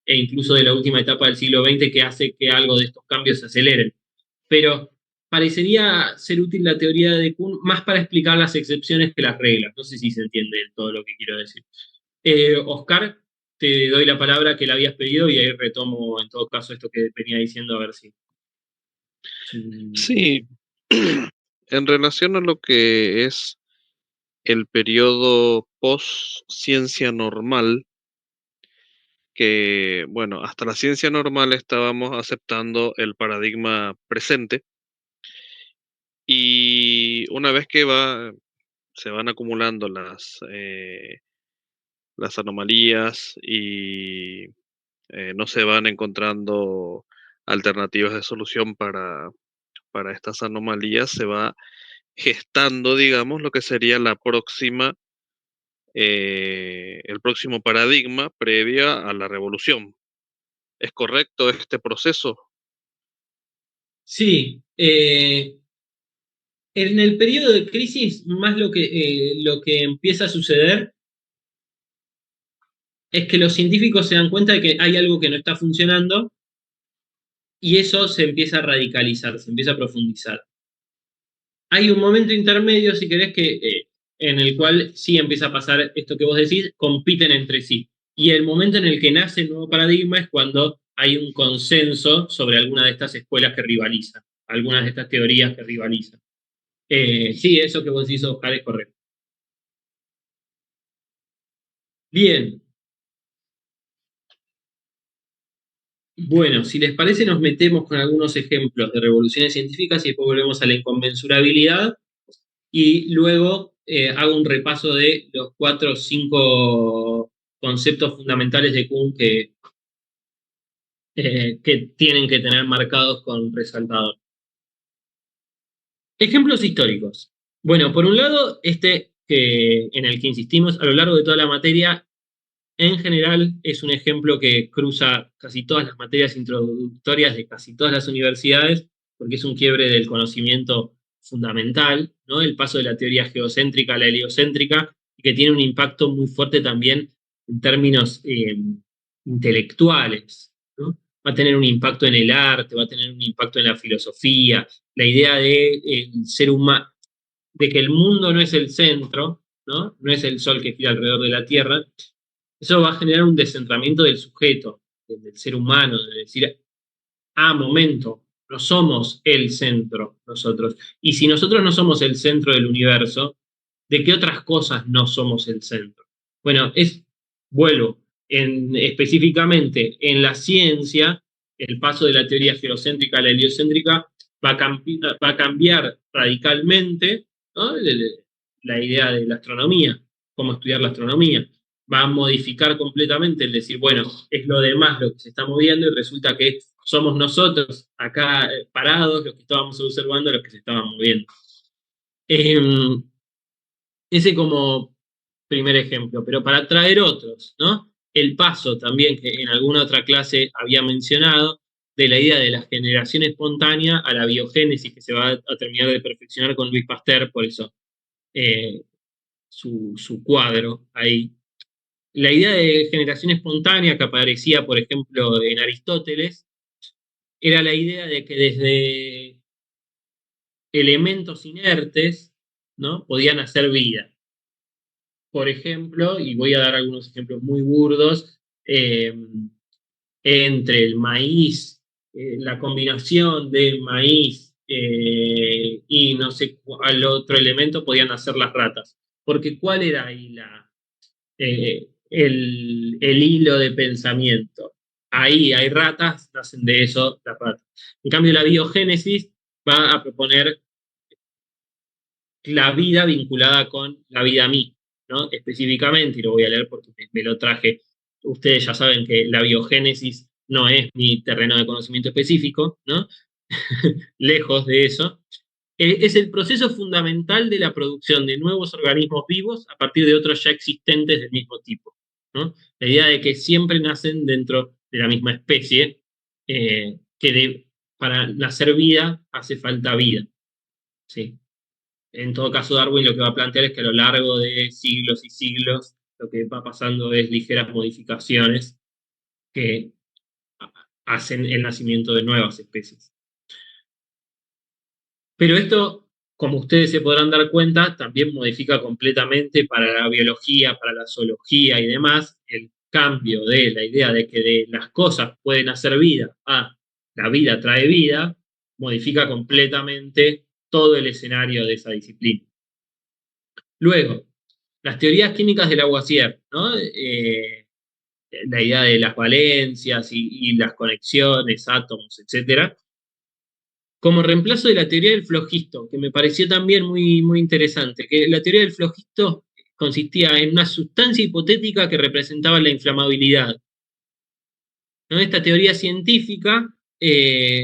e incluso de la última etapa del siglo XX que hace que algo de estos cambios se aceleren. Pero parecería ser útil la teoría de Kuhn más para explicar las excepciones que las reglas. No sé si se entiende todo lo que quiero decir. Oscar, te doy la palabra que la habías pedido y ahí retomo en todo caso esto que venía diciendo a ver si. Sí, en relación a lo que es el periodo post-ciencia normal, que, bueno, hasta la ciencia normal estábamos aceptando el paradigma presente, y una vez que se van acumulando las anomalías y no se van encontrando alternativas de solución para estas anomalías, se va gestando, digamos, lo que sería el próximo paradigma previa a la revolución. ¿Es correcto este proceso? Sí. En el periodo de crisis, más lo que empieza a suceder es que los científicos se dan cuenta de que hay algo que no está funcionando y eso se empieza a radicalizar, se empieza a profundizar. Hay un momento intermedio, si querés, en el cual sí empieza a pasar esto que vos decís, compiten entre sí. Y el momento en el que nace el nuevo paradigma es cuando hay un consenso sobre alguna de estas escuelas que rivalizan, algunas de estas teorías que rivalizan. Sí, eso que vos decís, Oscar, es correcto. Bien. Bueno, si les parece, nos metemos con algunos ejemplos de revoluciones científicas y después volvemos a la inconmensurabilidad. Y luego hago un repaso de los 4 o 5 conceptos fundamentales de Kuhn que tienen que tener marcados con resaltador. Ejemplos históricos. Bueno, por un lado, en el que insistimos a lo largo de toda la materia, en general es un ejemplo que cruza casi todas las materias introductorias de casi todas las universidades, porque es un quiebre del conocimiento fundamental, ¿no? El paso de la teoría geocéntrica a la heliocéntrica, y que tiene un impacto muy fuerte también en términos intelectuales, ¿no? Va a tener un impacto en el arte, va a tener un impacto en la filosofía, la idea de ser humano, de que el mundo no es el centro, ¿no? No es el sol que gira alrededor de la Tierra. Eso va a generar un descentramiento del sujeto, del ser humano, de decir, momento, no somos el centro nosotros. Y si nosotros no somos el centro del universo, ¿de qué otras cosas no somos el centro? Bueno, vuelvo, específicamente en la ciencia, el paso de la teoría geocéntrica a la heliocéntrica va a cambiar radicalmente, ¿no? La idea de la astronomía, cómo estudiar la astronomía. Va a modificar completamente el decir, bueno, es lo demás lo que se está moviendo y resulta que somos nosotros acá parados los que estábamos observando los que se estaban moviendo. Ese como primer ejemplo, pero para traer otros, ¿no? El paso también, que en alguna otra clase había mencionado, de la idea de la generación espontánea a la biogénesis, que se va a terminar de perfeccionar con Louis Pasteur, por eso su cuadro ahí. La idea de generación espontánea que aparecía, por ejemplo, en Aristóteles, era la idea de que desde elementos inertes, ¿no? Podían hacer vida. Por ejemplo, y voy a dar algunos ejemplos muy burdos, entre el maíz, la combinación de maíz y no sé cuál otro elemento podían hacer las ratas. Porque ¿cuál era ahí el hilo de pensamiento? Ahí hay ratas, nacen de eso las ratas. En cambio, la biogénesis va a proponer la vida vinculada con la vida misma, ¿no? Específicamente, y lo voy a leer porque me lo traje, ustedes ya saben que la biogénesis no es mi terreno de conocimiento específico, ¿no? Lejos de eso. Es el proceso fundamental de la producción de nuevos organismos vivos a partir de otros ya existentes del mismo tipo, ¿no? La idea de que siempre nacen dentro de la misma especie, para nacer vida hace falta vida, ¿sí? En todo caso, Darwin lo que va a plantear es que a lo largo de siglos y siglos lo que va pasando es ligeras modificaciones que hacen el nacimiento de nuevas especies. Pero esto, como ustedes se podrán dar cuenta, también modifica completamente para la biología, para la zoología y demás, el cambio de la idea de que de las cosas pueden hacer vida a la vida trae vida, modifica completamente todo el escenario de esa disciplina. Luego, las teorías químicas de Lavoisier, ¿no? La idea de las valencias y las conexiones, átomos, etc. Como reemplazo de la teoría del flogisto, que me pareció también muy, muy interesante, que la teoría del flogisto consistía en una sustancia hipotética que representaba la inflamabilidad, ¿no? Esta teoría científica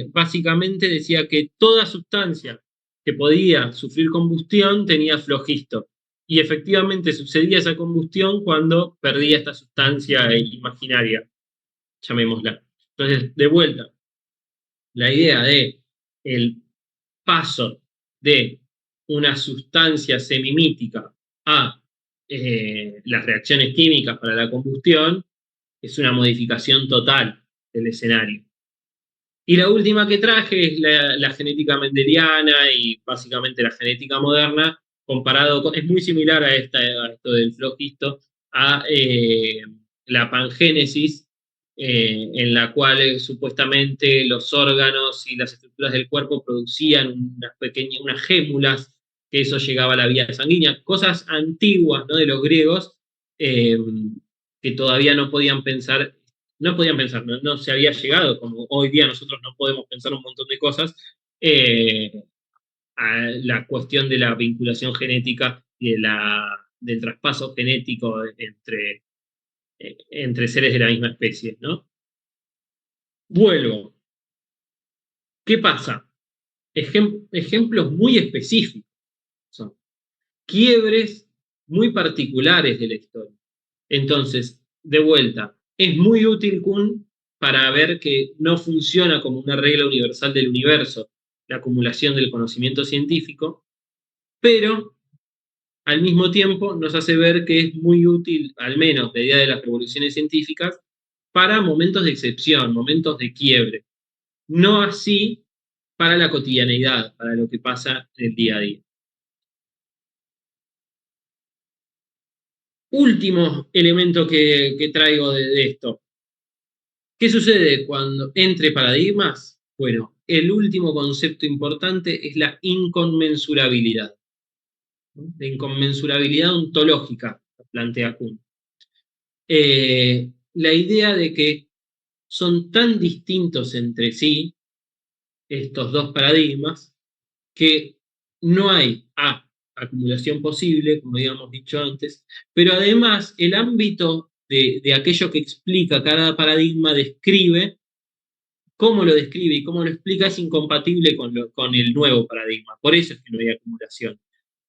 básicamente decía que toda sustancia que podía sufrir combustión tenía flogisto. Y efectivamente sucedía esa combustión cuando perdía esta sustancia imaginaria, llamémosla. Entonces, de vuelta, la idea de el paso de una sustancia semimítica a las reacciones químicas para la combustión es una modificación total del escenario. Y la última que traje es la genética mendeliana y básicamente la genética moderna, comparado con, es muy similar a esto del flogisto, a la pangénesis, en la cual supuestamente los órganos y las estructuras del cuerpo producían unas gémulas, que eso llegaba a la vía sanguínea, cosas antiguas, ¿no? De los griegos, que todavía no podían pensar, no se había llegado, como hoy día nosotros no podemos pensar un montón de cosas, a la cuestión de la vinculación genética y del traspaso genético entre seres de la misma especie, ¿no? Vuelvo. ¿Qué pasa? Ejemplos muy específicos. Son quiebres muy particulares de la historia. Entonces, de vuelta, es muy útil Kuhn para ver que no funciona como una regla universal del universo la acumulación del conocimiento científico, pero al mismo tiempo nos hace ver que es muy útil, al menos la idea de las revoluciones científicas, para momentos de excepción, momentos de quiebre. No así para la cotidianeidad, para lo que pasa en el día a día. Último elemento que traigo de esto. ¿Qué sucede cuando entre paradigmas? Bueno, el último concepto importante es la inconmensurabilidad. La inconmensurabilidad ontológica, plantea Kuhn. La idea de que son tan distintos entre sí estos dos paradigmas que no hay acumulación posible, como habíamos dicho antes, pero además el ámbito de aquello que explica cada paradigma describe, cómo lo describe y cómo lo explica es incompatible con el nuevo paradigma. Por eso es que no hay acumulación.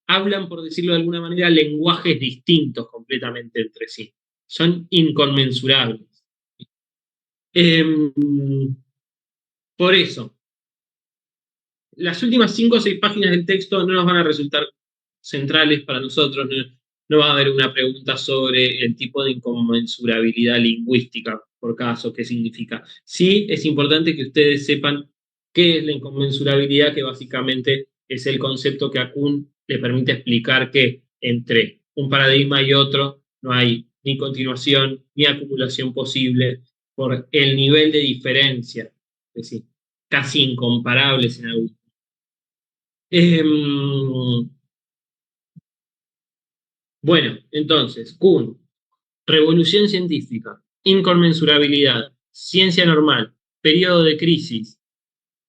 Hablan, por decirlo de alguna manera, lenguajes distintos completamente entre sí. Son inconmensurables. Por eso, las últimas 5 o 6 páginas del texto no nos van a resultar centrales para nosotros. No va a haber una pregunta sobre el tipo de inconmensurabilidad lingüística, por caso, qué significa. Sí, es importante que ustedes sepan qué es la inconmensurabilidad, que básicamente es el concepto que a Kuhn le permite explicar que entre un paradigma y otro no hay ni continuación ni acumulación posible, por el nivel de diferencia, es decir, casi incomparables en algún. Bueno, entonces, Kuhn, revolución científica, inconmensurabilidad, ciencia normal, periodo de crisis,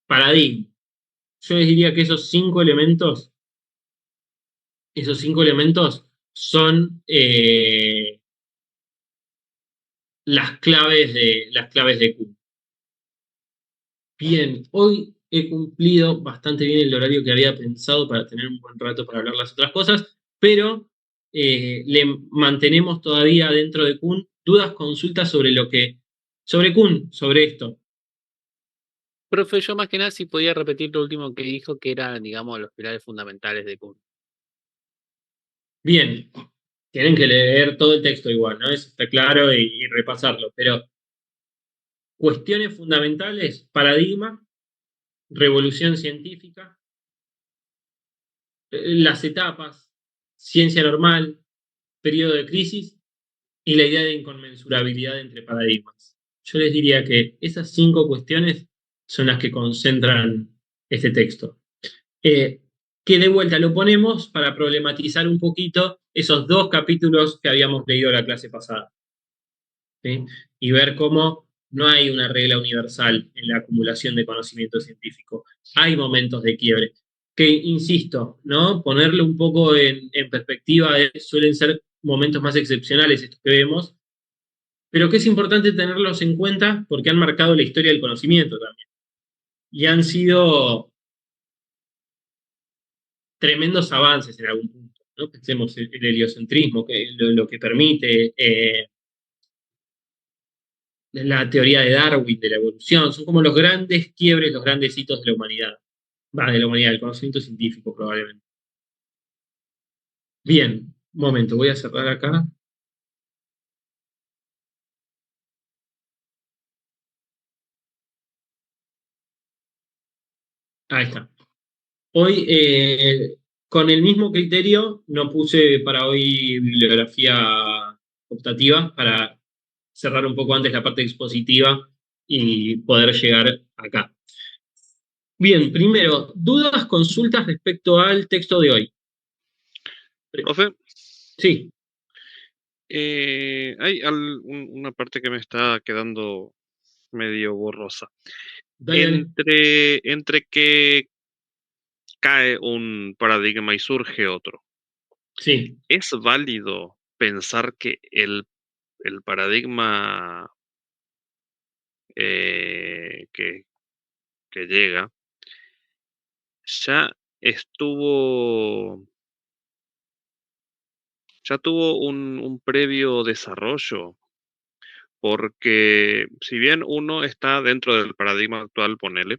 paradigma. Yo les diría que esos cinco elementos son las claves de Kuhn. Bien, hoy he cumplido bastante bien el horario que había pensado para tener un buen rato para hablar las otras cosas, pero le mantenemos todavía dentro de Kuhn dudas, consultas sobre Kuhn, sobre esto. Profe, yo más que nada si podía repetir lo último que dijo, que eran, digamos, los pilares fundamentales de Kuhn. Bien, tienen que leer todo el texto igual, ¿no? Eso está claro y repasarlo, pero cuestiones fundamentales, paradigma, revolución científica, las etapas, ciencia normal, periodo de crisis y la idea de inconmensurabilidad entre paradigmas. Yo les diría que esas 5 cuestiones son las que concentran este texto. Que de vuelta lo ponemos para problematizar un poquito esos 2 capítulos que habíamos leído la clase pasada. ¿Sí? Y ver cómo no hay una regla universal en la acumulación de conocimiento científico. Hay momentos de quiebre. Que, insisto, ¿no? Ponerlo un poco en perspectiva, suelen ser momentos más excepcionales estos que vemos, pero que es importante tenerlos en cuenta porque han marcado la historia del conocimiento también. Y han sido tremendos avances en algún punto, ¿no? Pensemos el heliocentrismo, que lo que permite la teoría de Darwin, de la evolución, son como los grandes quiebres, los grandes hitos de la humanidad. De la humanidad, del conocimiento científico probablemente. Bien, un momento, voy a cerrar acá. Ahí está. Hoy, con el mismo criterio, no puse para hoy bibliografía optativa para cerrar un poco antes la parte expositiva y poder llegar acá. Bien, primero, dudas, consultas respecto al texto de hoy. ¿Profe? Sí. Hay una parte que me está quedando medio borrosa. Dale. Entre que cae un paradigma y surge otro. Sí. ¿Es válido pensar que el paradigma que llega ya tuvo un previo desarrollo? Porque si bien uno está dentro del paradigma actual, ponele,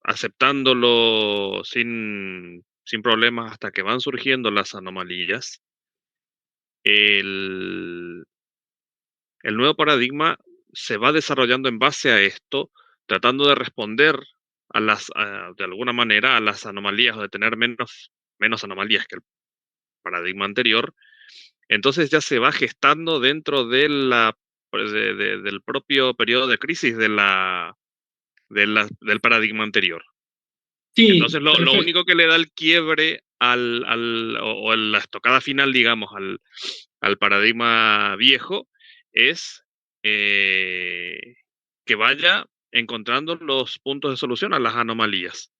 aceptándolo sin problemas hasta que van surgiendo las anomalías, el nuevo paradigma se va desarrollando en base a esto, tratando de responder de alguna manera a las anomalías o de tener menos anomalías que el paradigma anterior. Entonces ya se va gestando dentro de del propio periodo de crisis del paradigma anterior. Sí, entonces lo único que le da el quiebre o la estocada final, digamos, al paradigma viejo es que vaya encontrando los puntos de solución a las anomalías.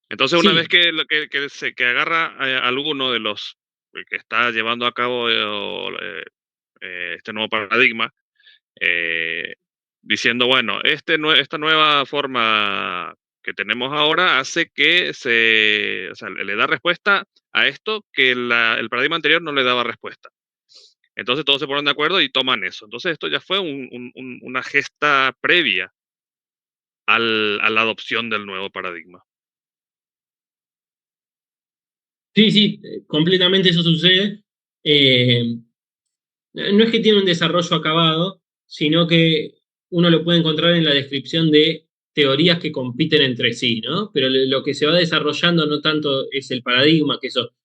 Entonces, una vez que agarra alguno de los que está llevando a cabo este nuevo paradigma, diciendo, bueno, esta nueva forma que tenemos ahora hace que le da respuesta a esto que el paradigma anterior no le daba respuesta. Entonces todos se ponen de acuerdo y toman eso. Entonces esto ya fue una gesta previa a la adopción del nuevo paradigma. Sí, completamente eso sucede. No es que tiene un desarrollo acabado, sino que uno lo puede encontrar en la descripción de teorías que compiten entre sí, ¿no? Pero lo que se va desarrollando no tanto es el paradigma, que eso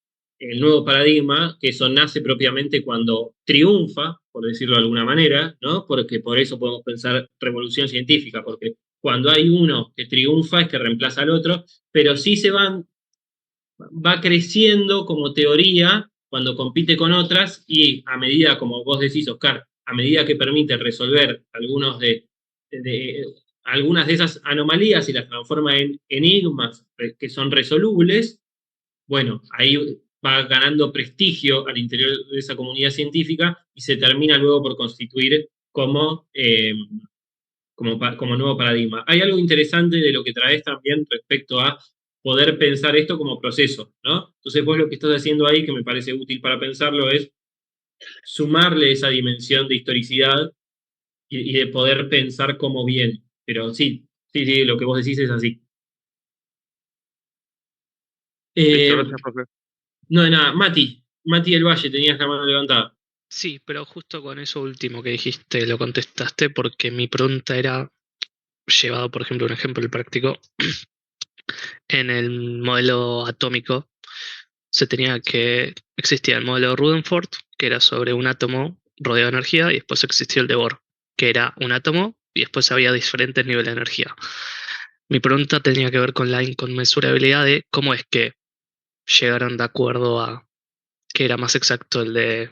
el nuevo paradigma, que eso nace propiamente cuando triunfa, por decirlo de alguna manera, ¿no? Porque por eso podemos pensar revolución científica, porque cuando hay uno que triunfa es que reemplaza al otro, pero sí va creciendo como teoría cuando compite con otras y a medida, como vos decís, Oscar, a medida que permite resolver algunas de esas anomalías y las transforma en enigmas que son resolubles, bueno, ahí va ganando prestigio al interior de esa comunidad científica y se termina luego por constituir como nuevo paradigma. Hay algo interesante de lo que traes también respecto a poder pensar esto como proceso, ¿no? Entonces vos lo que estás haciendo ahí, que me parece útil para pensarlo, es sumarle esa dimensión de historicidad y de poder pensar cómo viene. Pero sí, lo que vos decís es así. Listo, gracias, profe. No, de nada. Mati del Valle, tenías la mano levantada. Sí, pero justo con eso último que dijiste lo contestaste porque mi pregunta era, llevado por ejemplo un ejemplo práctico, en el modelo atómico existía el modelo de Rutherford, que era sobre un átomo rodeado de energía, y después existió el de Bohr, que era un átomo y después había diferentes niveles de energía. Mi pregunta tenía que ver con la inconmensurabilidad de cómo es que llegaron de acuerdo a que era más exacto el de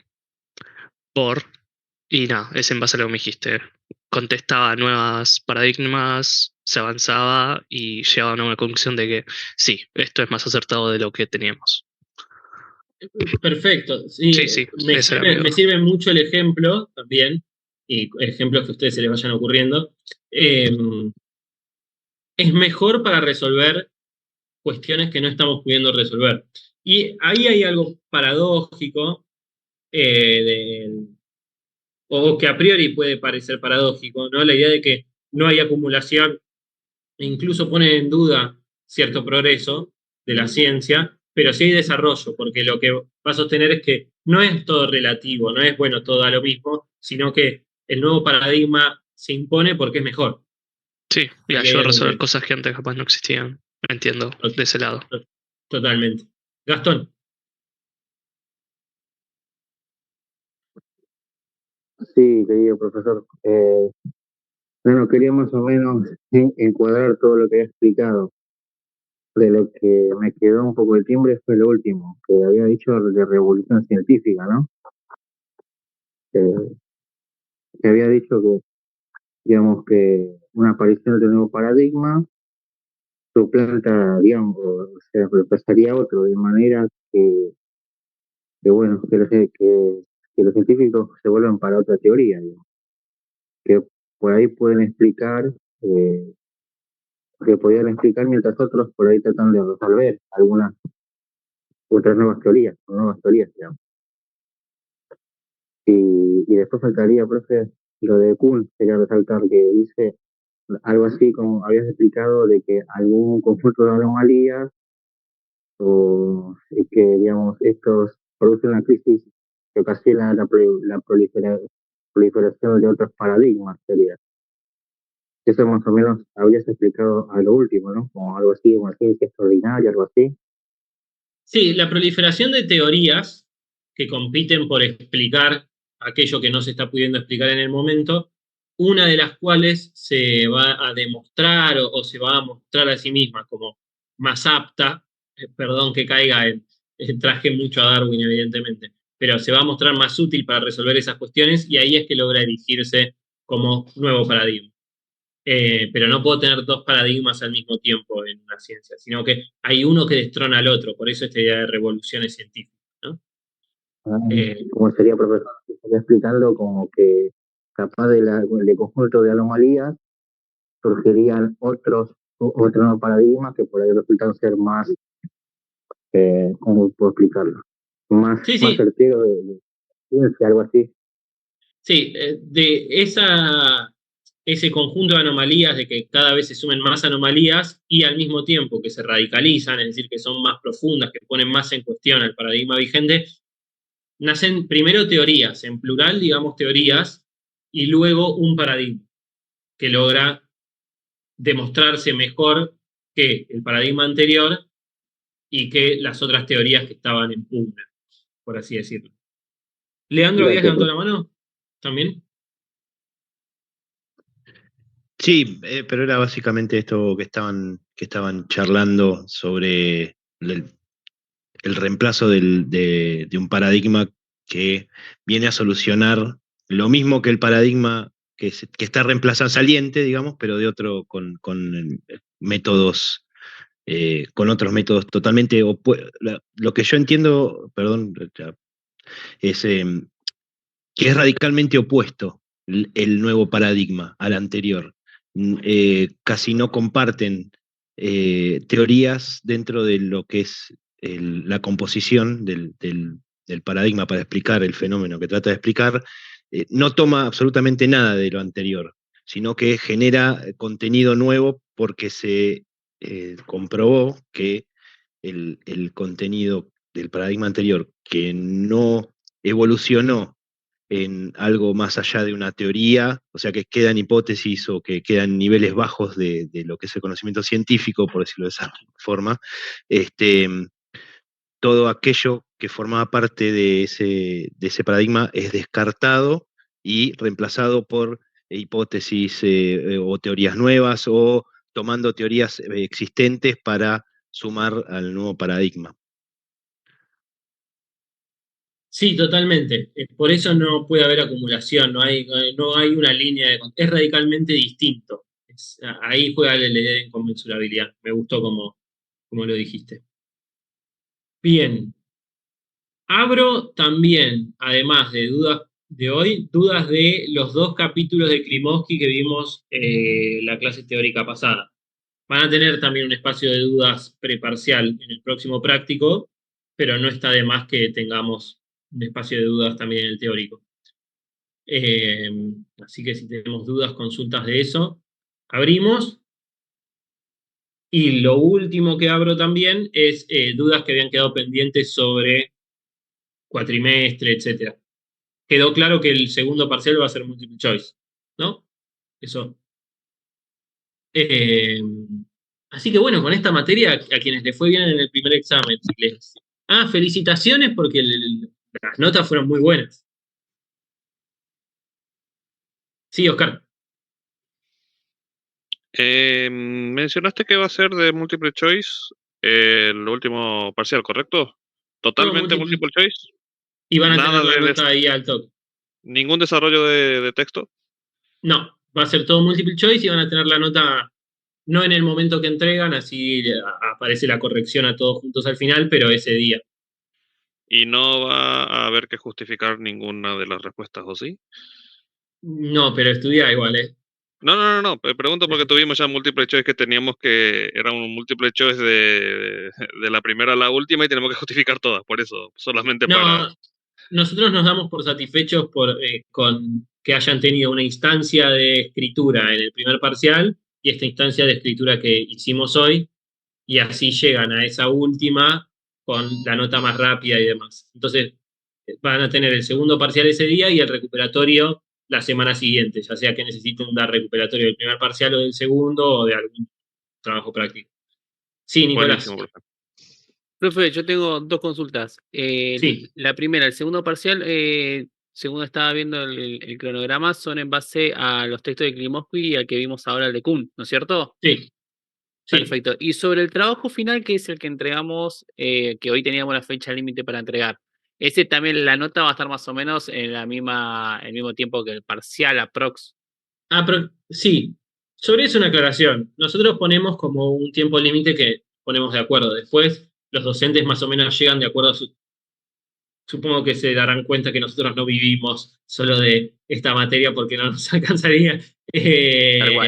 Bohr. Y nada, es en base a lo que me dijiste. Contestaba nuevos paradigmas, se avanzaba y llegaban a una conclusión de que sí, esto es más acertado de lo que teníamos. Perfecto. Sí, me sirve mucho el ejemplo también, y ejemplos que a ustedes se les vayan ocurriendo. Es mejor para resolver cuestiones que no estamos pudiendo resolver. Y ahí hay algo paradójico, o que a priori puede parecer paradójico, ¿no? La idea de que no hay acumulación e incluso pone en duda cierto progreso de la ciencia, pero sí hay desarrollo, porque lo que va a sostener es que no es todo relativo, no es bueno todo a lo mismo, sino que el nuevo paradigma se impone porque es mejor. Sí, y ayuda a resolver cosas que antes capaz no existían. Entiendo, de ese lado. Totalmente. Gastón. Sí, querido profesor. Bueno, quería más o menos encuadrar todo lo que he explicado. De lo que me quedó un poco de timbre fue lo último, que había dicho de revolución científica, ¿no? Que había dicho que, digamos, que una aparición de nuevo paradigma suplanta, digamos, o sea, reemplazaría a otro, de manera bueno, que los científicos se vuelvan para otra teoría, digamos, que por ahí pueden explicar, que podían explicar mientras otros por ahí tratan de resolver algunas otras nuevas teorías, digamos. Y después faltaría, profe, lo de Kuhn, quería resaltar que dice algo así como habías explicado de que algún conjunto de anomalías o que, digamos, estos producen una crisis que ocasiona la proliferación de otros paradigmas, sería. Eso más o menos habías explicado a lo último, ¿no? Como algo así, una ciencia extraordinaria, algo así. Sí, la proliferación de teorías que compiten por explicar aquello que no se está pudiendo explicar en el momento, una de las cuales se va a demostrar o se va a mostrar a sí misma como más apta, perdón que caiga traje mucho a Darwin evidentemente, pero se va a mostrar más útil para resolver esas cuestiones y ahí es que logra erigirse como nuevo paradigma. Pero no puedo tener dos paradigmas al mismo tiempo en una ciencia, sino que hay uno que destrona al otro, por eso esta idea de revoluciones científicas, ¿no? Como sería, profesor, estaría explicando como que capaz del conjunto de anomalías surgirían otros nuevos paradigmas que por ahí resultan ser más, ¿cómo puedo explicarlo? Más certero de ciencia, algo así. Sí, de ese conjunto de anomalías, de que cada vez se sumen más anomalías y al mismo tiempo que se radicalizan, es decir, que son más profundas, que ponen más en cuestión al paradigma vigente, nacen primero teorías, en plural, digamos teorías, y luego un paradigma que logra demostrarse mejor que el paradigma anterior y que las otras teorías que estaban en pugna, por así decirlo. Leandro, ¿habías Gracias, levantado la mano? ¿También? Sí, pero era básicamente esto que estaban charlando sobre el reemplazo de un paradigma que viene a solucionar lo mismo que el paradigma que está reemplazando saliente, digamos, pero de otro con métodos, con otros métodos totalmente opuestos. Lo que yo entiendo, perdón, ya, es que es radicalmente opuesto el nuevo paradigma al anterior. Casi no comparten teorías dentro de lo que es la composición del paradigma para explicar el fenómeno que trata de explicar. No toma absolutamente nada de lo anterior, sino que genera contenido nuevo porque se comprobó que el contenido del paradigma anterior que no evolucionó en algo más allá de una teoría, o sea, que queda en hipótesis o que queda en niveles bajos de lo que es el conocimiento científico, por decirlo de esa forma, este, todo aquello que formaba parte de ese paradigma es descartado y reemplazado por hipótesis o teorías nuevas o tomando teorías existentes para sumar al nuevo paradigma. Sí, totalmente. Por eso no puede haber acumulación, no hay una línea de... Es radicalmente distinto. Ahí juega la idea de inconmensurabilidad. Me gustó como lo dijiste. Bien. Abro también, además de dudas de hoy, dudas de los 2 capítulos de Klimovsky que vimos la clase teórica pasada. Van a tener también un espacio de dudas preparcial en el próximo práctico, pero no está de más que tengamos un espacio de dudas también en el teórico. Así que si tenemos dudas, consultas de eso, abrimos. Y lo último que abro también es dudas que habían quedado pendientes sobre cuatrimestre, etc. Quedó claro que el segundo parcial va a ser multiple choice, ¿no? Eso. Así que bueno, con esta materia, a quienes les fue bien en el primer examen, felicitaciones porque las notas fueron muy buenas. Sí, Oscar. Mencionaste que va a ser de multiple choice el último parcial, ¿correcto? ¿Totalmente multiple choice? Y van a Nada tener la nota ahí al toque. ¿Ningún desarrollo de texto? No, va a ser todo multiple choice y van a tener la nota no en el momento que entregan, así aparece la corrección a todos juntos al final, pero ese día. Y no va a haber que justificar ninguna de las respuestas, ¿o sí? No, pero estudia igual, ¿eh? No. Pregunto porque tuvimos ya multiple choice que teníamos que. Era un multiple choice de la primera a la última y tenemos que justificar todas, por eso. Solamente para. Nosotros nos damos por satisfechos con que hayan tenido una instancia de escritura en el primer parcial y esta instancia de escritura que hicimos hoy, y así llegan a esa última con la nota más rápida y demás. Entonces, van a tener el segundo parcial ese día y el recuperatorio la semana siguiente, ya sea que necesiten dar recuperatorio del primer parcial o del segundo o de algún trabajo práctico. Sí, Nicolás. Buenísimo, profe. Profe, yo tengo 2 consultas. Sí. La primera, el segundo parcial, según estaba viendo el cronograma, son en base a los textos de Klimovsky y al que vimos ahora, el de Kuhn, ¿no es cierto? Sí. Perfecto. Y sobre el trabajo final, que es el que entregamos, que hoy teníamos la fecha límite para entregar, ese también la nota va a estar más o menos en el mismo tiempo que el parcial, aprox. Sí. Sobre eso una aclaración. Nosotros ponemos como un tiempo límite que ponemos de acuerdo. Después los docentes más o menos llegan de acuerdo a su... Supongo que se darán cuenta que nosotros no vivimos solo de esta materia porque no nos alcanzaría.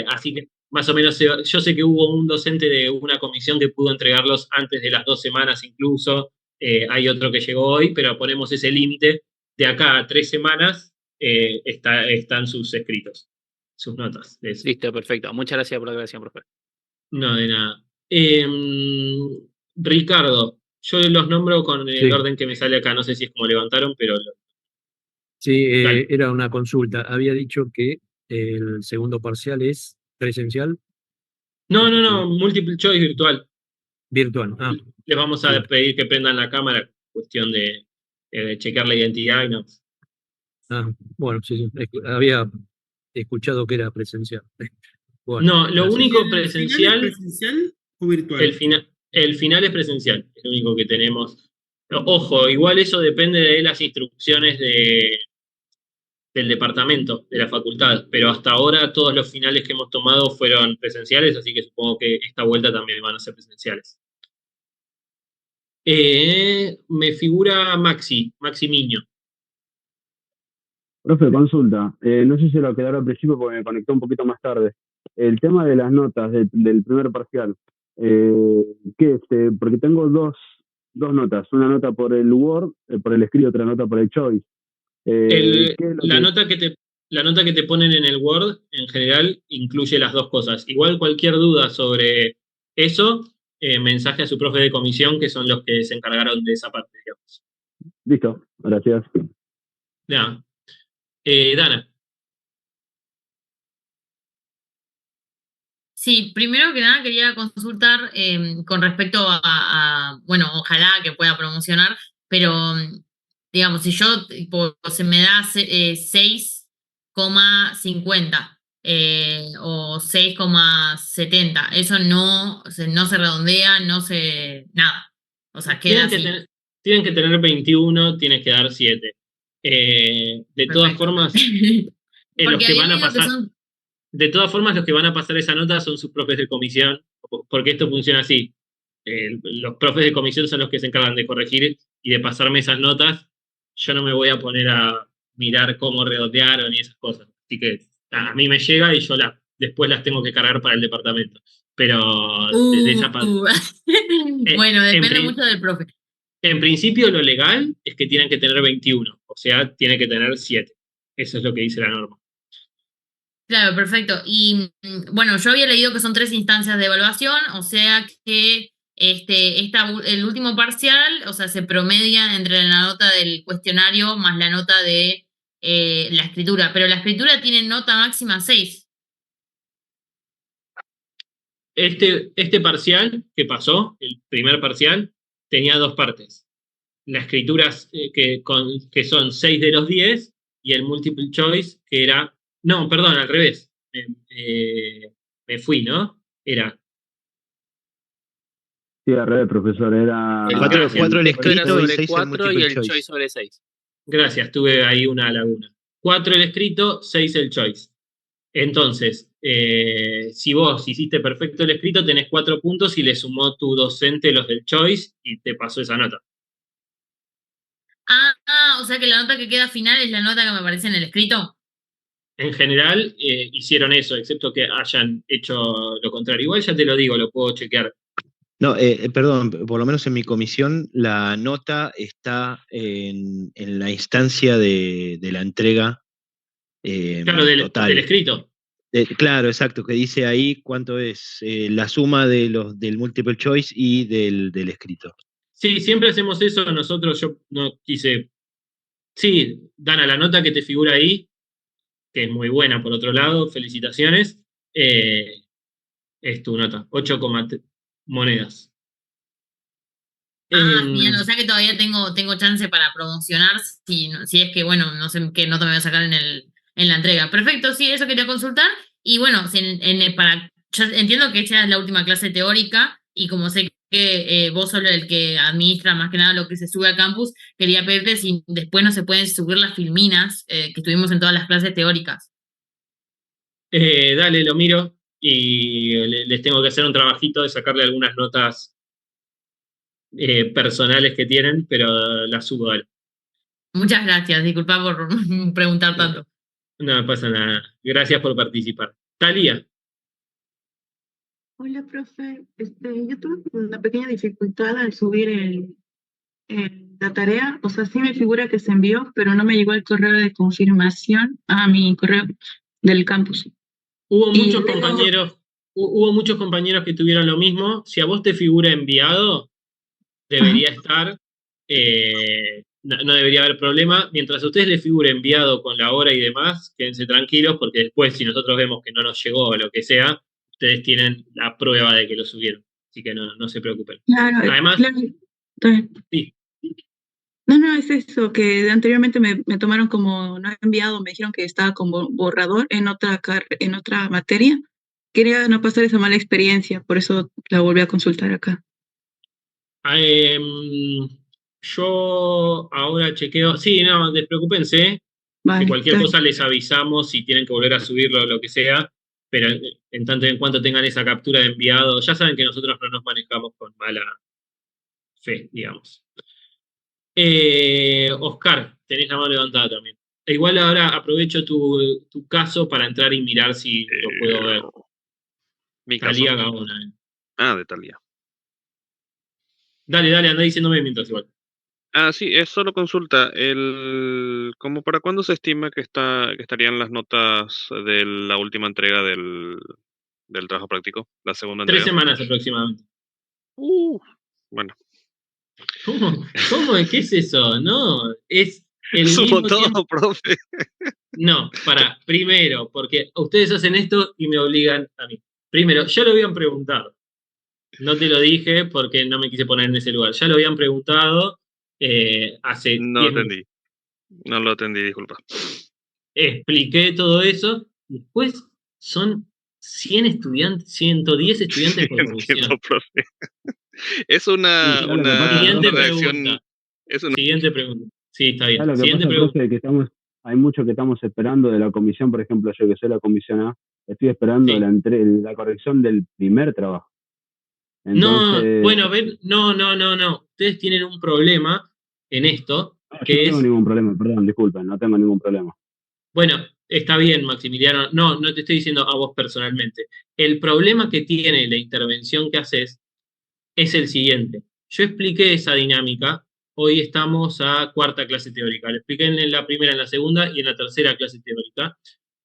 Así que más o menos yo sé que hubo un docente de una comisión que pudo entregarlos antes de las 2 semanas incluso. Hay otro que llegó hoy, pero ponemos ese límite. De acá a 3 semanas están sus escritos, sus notas. Listo, perfecto. Muchas gracias por la aclaración, profe. No, de nada. Ricardo, yo los nombro con el orden que me sale acá. No sé si es como levantaron, pero... Sí, era una consulta. Había dicho que el segundo parcial es presencial. No, multiple choice virtual. Virtual. Ah, Les vamos a pedir que prendan la cámara, cuestión de chequear la identidad y no. bueno, sí, sí. Había escuchado que era presencial. Bueno, No, lo gracias. único ¿El final es presencial, presencial o virtual? el final es presencial, es lo único que tenemos. Ojo, igual eso depende de las instrucciones del departamento, de la facultad, pero hasta ahora todos los finales que hemos tomado fueron presenciales, así que supongo que esta vuelta también van a ser presenciales. Me figura Maxi Miño. Profe, consulta. No sé si lo quedaron al principio porque me conectó un poquito más tarde. El tema de las notas del primer parcial. ¿Qué es? Porque tengo dos notas. Una nota por el Word, por el escrito, otra nota por el Choice. ¿Qué es lo La que- nota que te ponen en el Word, en general, incluye las dos cosas. Igual cualquier duda sobre eso, mensaje a su profe de comisión, que son los que se encargaron de esa parte, digamos. Listo, gracias. Ya. Dana. Sí, primero que nada quería consultar con respecto bueno, ojalá que pueda promocionar, pero digamos, si yo se me da 6,50 o 6,70, eso no se redondea, nada. O sea, queda así. Tienen que tener 21, tienes que dar 7. De todas formas, los que van a pasar. De todas formas, los que van a pasar esa nota son sus profes de comisión, porque esto funciona así. Los profes de comisión son los que se encargan de corregir y de pasarme esas notas. Yo no me voy a poner a mirar cómo redondearon y esas cosas. Así que a mí me llega y yo después las tengo que cargar para el departamento. Pero de esa parte. Bueno, depende mucho del profe. En principio, lo legal es que tienen que tener 21, o sea, tiene que tener 7. Eso es lo que dice la norma. Claro, perfecto. Y bueno, yo había leído que son 3 instancias de evaluación, o sea que el último parcial, o sea, se promedia entre la nota del cuestionario más la nota de la escritura, pero la escritura tiene nota máxima 6. Este parcial que pasó, el primer parcial, tenía 2 partes. La escritura que son 6 de los 10 y el multiple choice que era... No, perdón, al revés. Me fui, ¿no? Era... Sí, al revés, profesor. Era... 4 el escrito y 6 el 4 y multiple el choice. choice sobre 6. Gracias, tuve ahí una laguna. 4 el escrito, 6 el choice. Entonces, si vos hiciste perfecto el escrito, tenés 4 puntos y le sumó tu docente los del choice y te pasó esa nota. O sea que la nota que queda final es la nota que me aparece en el escrito. En general, hicieron eso, excepto que hayan hecho lo contrario. Igual ya te lo digo, lo puedo chequear. No, perdón, por lo menos en mi comisión la nota está en la instancia de la entrega Claro, total. del escrito. Claro, exacto, que dice ahí cuánto es la suma del multiple choice y del escrito. Sí, siempre hacemos eso nosotros. Yo no quise... Sí, Dana, la nota que te figura ahí, que es muy buena por otro lado, felicitaciones, es tu nota, 8, monedas. Genial, o sea que todavía tengo chance para promocionar si es que, bueno, no sé qué nota me voy a sacar en la entrega. Perfecto, sí, eso quería consultar. Y bueno, yo entiendo que esta es la última clase teórica y como sé que vos sos el que administra más que nada lo que se sube al campus, quería pedirte si después no se pueden subir las filminas que tuvimos en todas las clases teóricas. Dale, lo miro y les tengo que hacer un trabajito de sacarle algunas notas personales que tienen, pero las subo, dale. Muchas gracias, disculpa por preguntar tanto. No pasa nada. Gracias por participar. Talía. Hola, profe. Yo tuve una pequeña dificultad al subir la tarea. O sea, sí me figura que se envió, pero no me llegó el correo de confirmación a mi correo del campus. Hubo muchos compañeros que tuvieron lo mismo. Si a vos te figura enviado, debería estar. No debería haber problema. Mientras a ustedes les figure enviado con la hora y demás, quédense tranquilos, porque después, si nosotros vemos que no nos llegó o lo que sea, ustedes tienen la prueba de que lo subieron. Así que no se preocupen. Claro, Además, claro. Está bien. sí, No, es eso, que anteriormente me tomaron como no enviado, me dijeron que estaba como borrador en en otra materia. Quería no pasar esa mala experiencia, por eso la volví a consultar acá. yo ahora chequeo. Sí, no, despreocúpense, que Vale, cualquier está cosa les avisamos si tienen que volver a subirlo o lo que sea, pero en tanto y en cuanto tengan esa captura de enviado, ya saben que nosotros no nos manejamos con mala fe, digamos. Oscar, tenés la mano levantada también. E igual ahora aprovecho tu caso para entrar y mirar si lo puedo ver. Mi caso. Talía Gaona. De Talía. Dale, anda diciéndome mientras igual. Sí, es solo consulta. ¿Cómo para cuándo se estima que estarían las notas de la última entrega del trabajo práctico? La segunda 3 entrega. semanas aproximadamente. Bueno. ¿Cómo? ¿Qué es eso? No, es el Sumo mismo todo, tiempo. profe. No, primero, porque ustedes hacen esto y me obligan a mí. Primero, ya lo habían preguntado. No te lo dije porque no me quise poner en ese lugar. Ya lo habían preguntado hace No 10 minutos. atendí. No lo atendí, disculpa. Expliqué todo eso. Después son 100 estudiantes, 110 estudiantes por comisión. Entiendo, profe. Es una Siguiente reacción. pregunta. Es una... Siguiente pregunta. Sí, está bien. Lo que Siguiente pasa, pregunta. profe, que hay mucho que estamos esperando de la comisión, por ejemplo, yo que soy la comisión A, estoy esperando la corrección del primer trabajo. No, Entonces, bueno, ven, no. Ustedes tienen un problema en esto, yo no que tengo es, ningún problema, perdón, disculpen, no tengo ningún problema. bueno, está bien, Maximiliano, no te estoy diciendo a vos personalmente. El problema que tiene la intervención que haces es el siguiente. Yo expliqué esa dinámica, hoy estamos a cuarta clase teórica, lo expliqué en la primera, en la segunda y en la tercera clase teórica,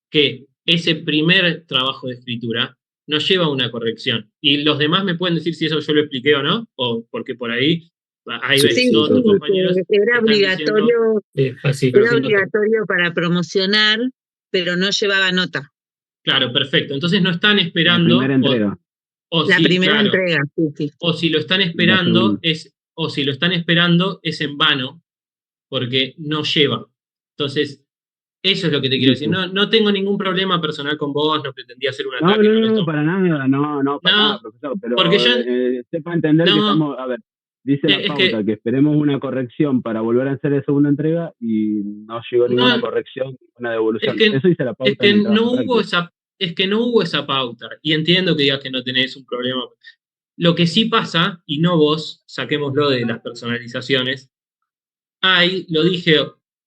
que ese primer trabajo de escritura nos lleva a una corrección. Y los demás me pueden decir si eso yo lo expliqué o no, o porque por ahí hay Sí, otros compañeros que era que están diciendo... obligatorio para promocionar, pero no llevaba nota. Claro, perfecto. Entonces no están La esperando... primera entrega. La primera entrega, sí. O si lo están esperando, es en vano, porque no lleva. Entonces, eso es lo que te quiero decir. No tengo ningún problema personal con vos, no pretendía hacer un ataque. No, para nada, para nada, profesor, pero porque yo... sepa entender que estamos, a ver, dice la pauta que esperemos una corrección para volver a hacer la segunda entrega y no llegó ninguna corrección, ninguna devolución. Eso dice la pauta. Es que no hubo esa pauta, y entiendo que digas que no tenés un problema. Lo que sí pasa, y no vos, saquémoslo de las personalizaciones, lo dije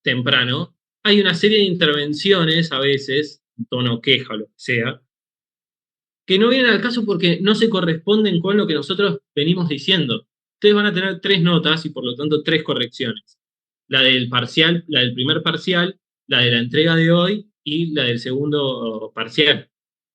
temprano, hay una serie de intervenciones a veces, en tono queja o lo que sea, que no vienen al caso porque no se corresponden con lo que nosotros venimos diciendo. Ustedes van a tener 3 notas y por lo tanto 3 correcciones. La del parcial, la del primer parcial, la de la entrega de hoy y la del segundo parcial.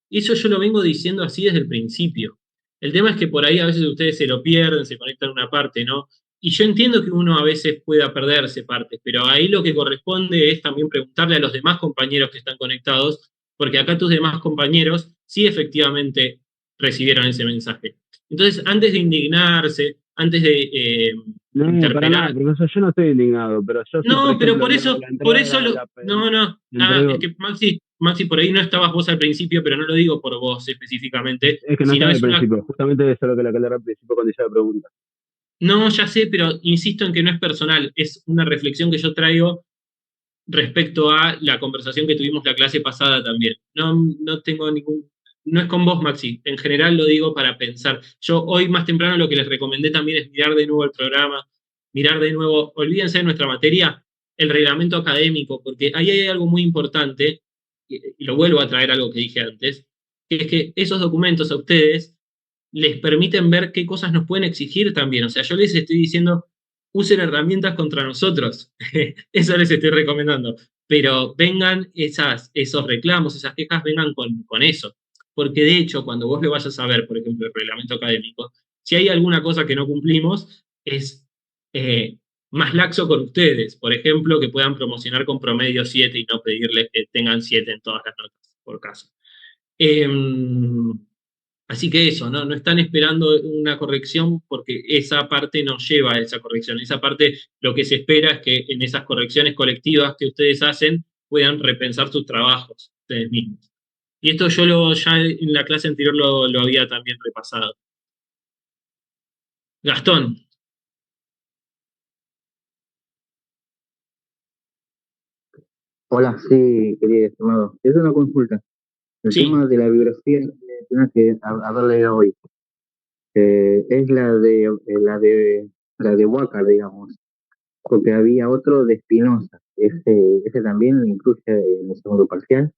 Eso yo lo vengo diciendo así desde el principio. El tema es que por ahí a veces ustedes se lo pierden, se conectan a una parte, ¿no? Y yo entiendo que uno a veces pueda perderse partes, pero ahí lo que corresponde es también preguntarle a los demás compañeros que están conectados, porque acá tus demás compañeros sí efectivamente recibieron ese mensaje. Entonces, antes de indignarse, antes de No, para interpelar... nada, profesor, yo no estoy indignado, pero yo No, pero por eso es que Maxi, por ahí no estabas vos al principio, pero no lo digo por vos específicamente. Es que no estaba al principio, justamente eso es lo que le aclaré al principio cuando hice la pregunta. No, ya sé, pero insisto en que no es personal, es una reflexión que yo traigo respecto a la conversación que tuvimos la clase pasada también. No tengo ningún... No es con vos, Maxi, en general lo digo para pensar. Yo hoy más temprano lo que les recomendé también es mirar de nuevo el programa, mirar de nuevo, olvídense de nuestra materia, el reglamento académico, porque ahí hay algo muy importante, y lo vuelvo a traer algo que dije antes, que es que esos documentos a ustedes les permiten ver qué cosas nos pueden exigir también. O sea, yo les estoy diciendo, usen herramientas contra nosotros. Eso les estoy recomendando. Pero vengan esos reclamos, esas quejas, vengan con eso. Porque de hecho, cuando vos lo vayas a ver, por ejemplo, el reglamento académico, si hay alguna cosa que no cumplimos, es más laxo con ustedes. Por ejemplo, que puedan promocionar con promedio 7 y no pedirles que tengan 7 en todas las notas, por caso. Así que eso, ¿no? No están esperando una corrección porque esa parte no lleva a esa corrección. Esa parte, lo que se espera es que en esas correcciones colectivas que ustedes hacen puedan repensar sus trabajos ustedes mismos. Y esto yo ya en la clase anterior lo había también repasado. Gastón. Hola, sí, querido estimado. Es una consulta. El tema de la biografía que tengo que haber leído hoy es la de Huácar, digamos, porque había otro de Spinoza. Ese también lo incluye en el segundo parcial.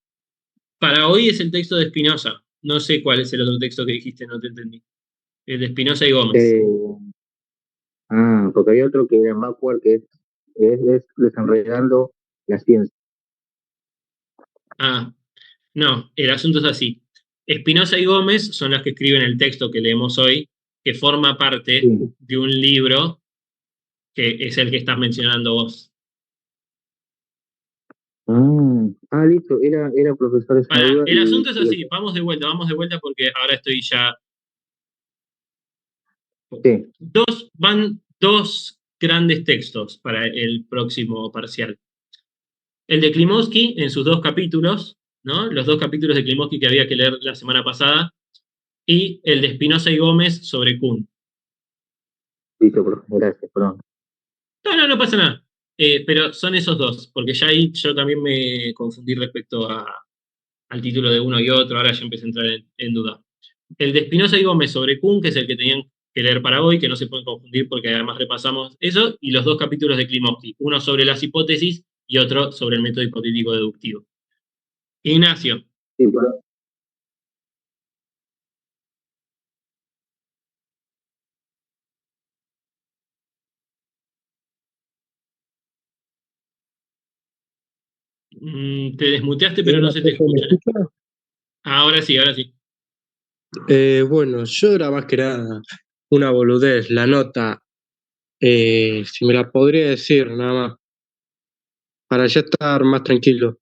Para hoy es el texto de Spinoza. No sé cuál es el otro texto que dijiste, no te entendí. El de Spinoza y Gómez. Porque hay otro que era Backward, que es desenredando la ciencia. No, el asunto es así. Spinoza y Gómez son las que escriben el texto que leemos hoy, que forma parte de un libro que es el que estás mencionando vos. Listo, era profesor esa duda. El asunto es así, vamos de vuelta porque ahora estoy ya. Van dos grandes textos para el próximo parcial. El de Klimovsky en sus 2 capítulos, ¿no? Los 2 capítulos de Klimovsky que había que leer la semana pasada, y el de Spinoza y Gómez sobre Kuhn. Listo, profe, gracias, perdón. No pasa nada. Pero son esos 2, porque ya ahí yo también me confundí respecto al título de uno y otro, ahora ya empecé a entrar en duda. El de Spinoza y Gómez sobre Kuhn, que es el que tenían que leer para hoy, que no se pueden confundir porque además repasamos eso, y los 2 capítulos de Klimovsky, uno sobre las hipótesis y otro sobre el método hipotético deductivo. Ignacio. Sí, perdón. Te desmuteaste, pero no se te escucha. Ahora sí. Bueno, yo era más que nada una boludez, la nota, si me la podría decir nada más, para ya estar más tranquilo.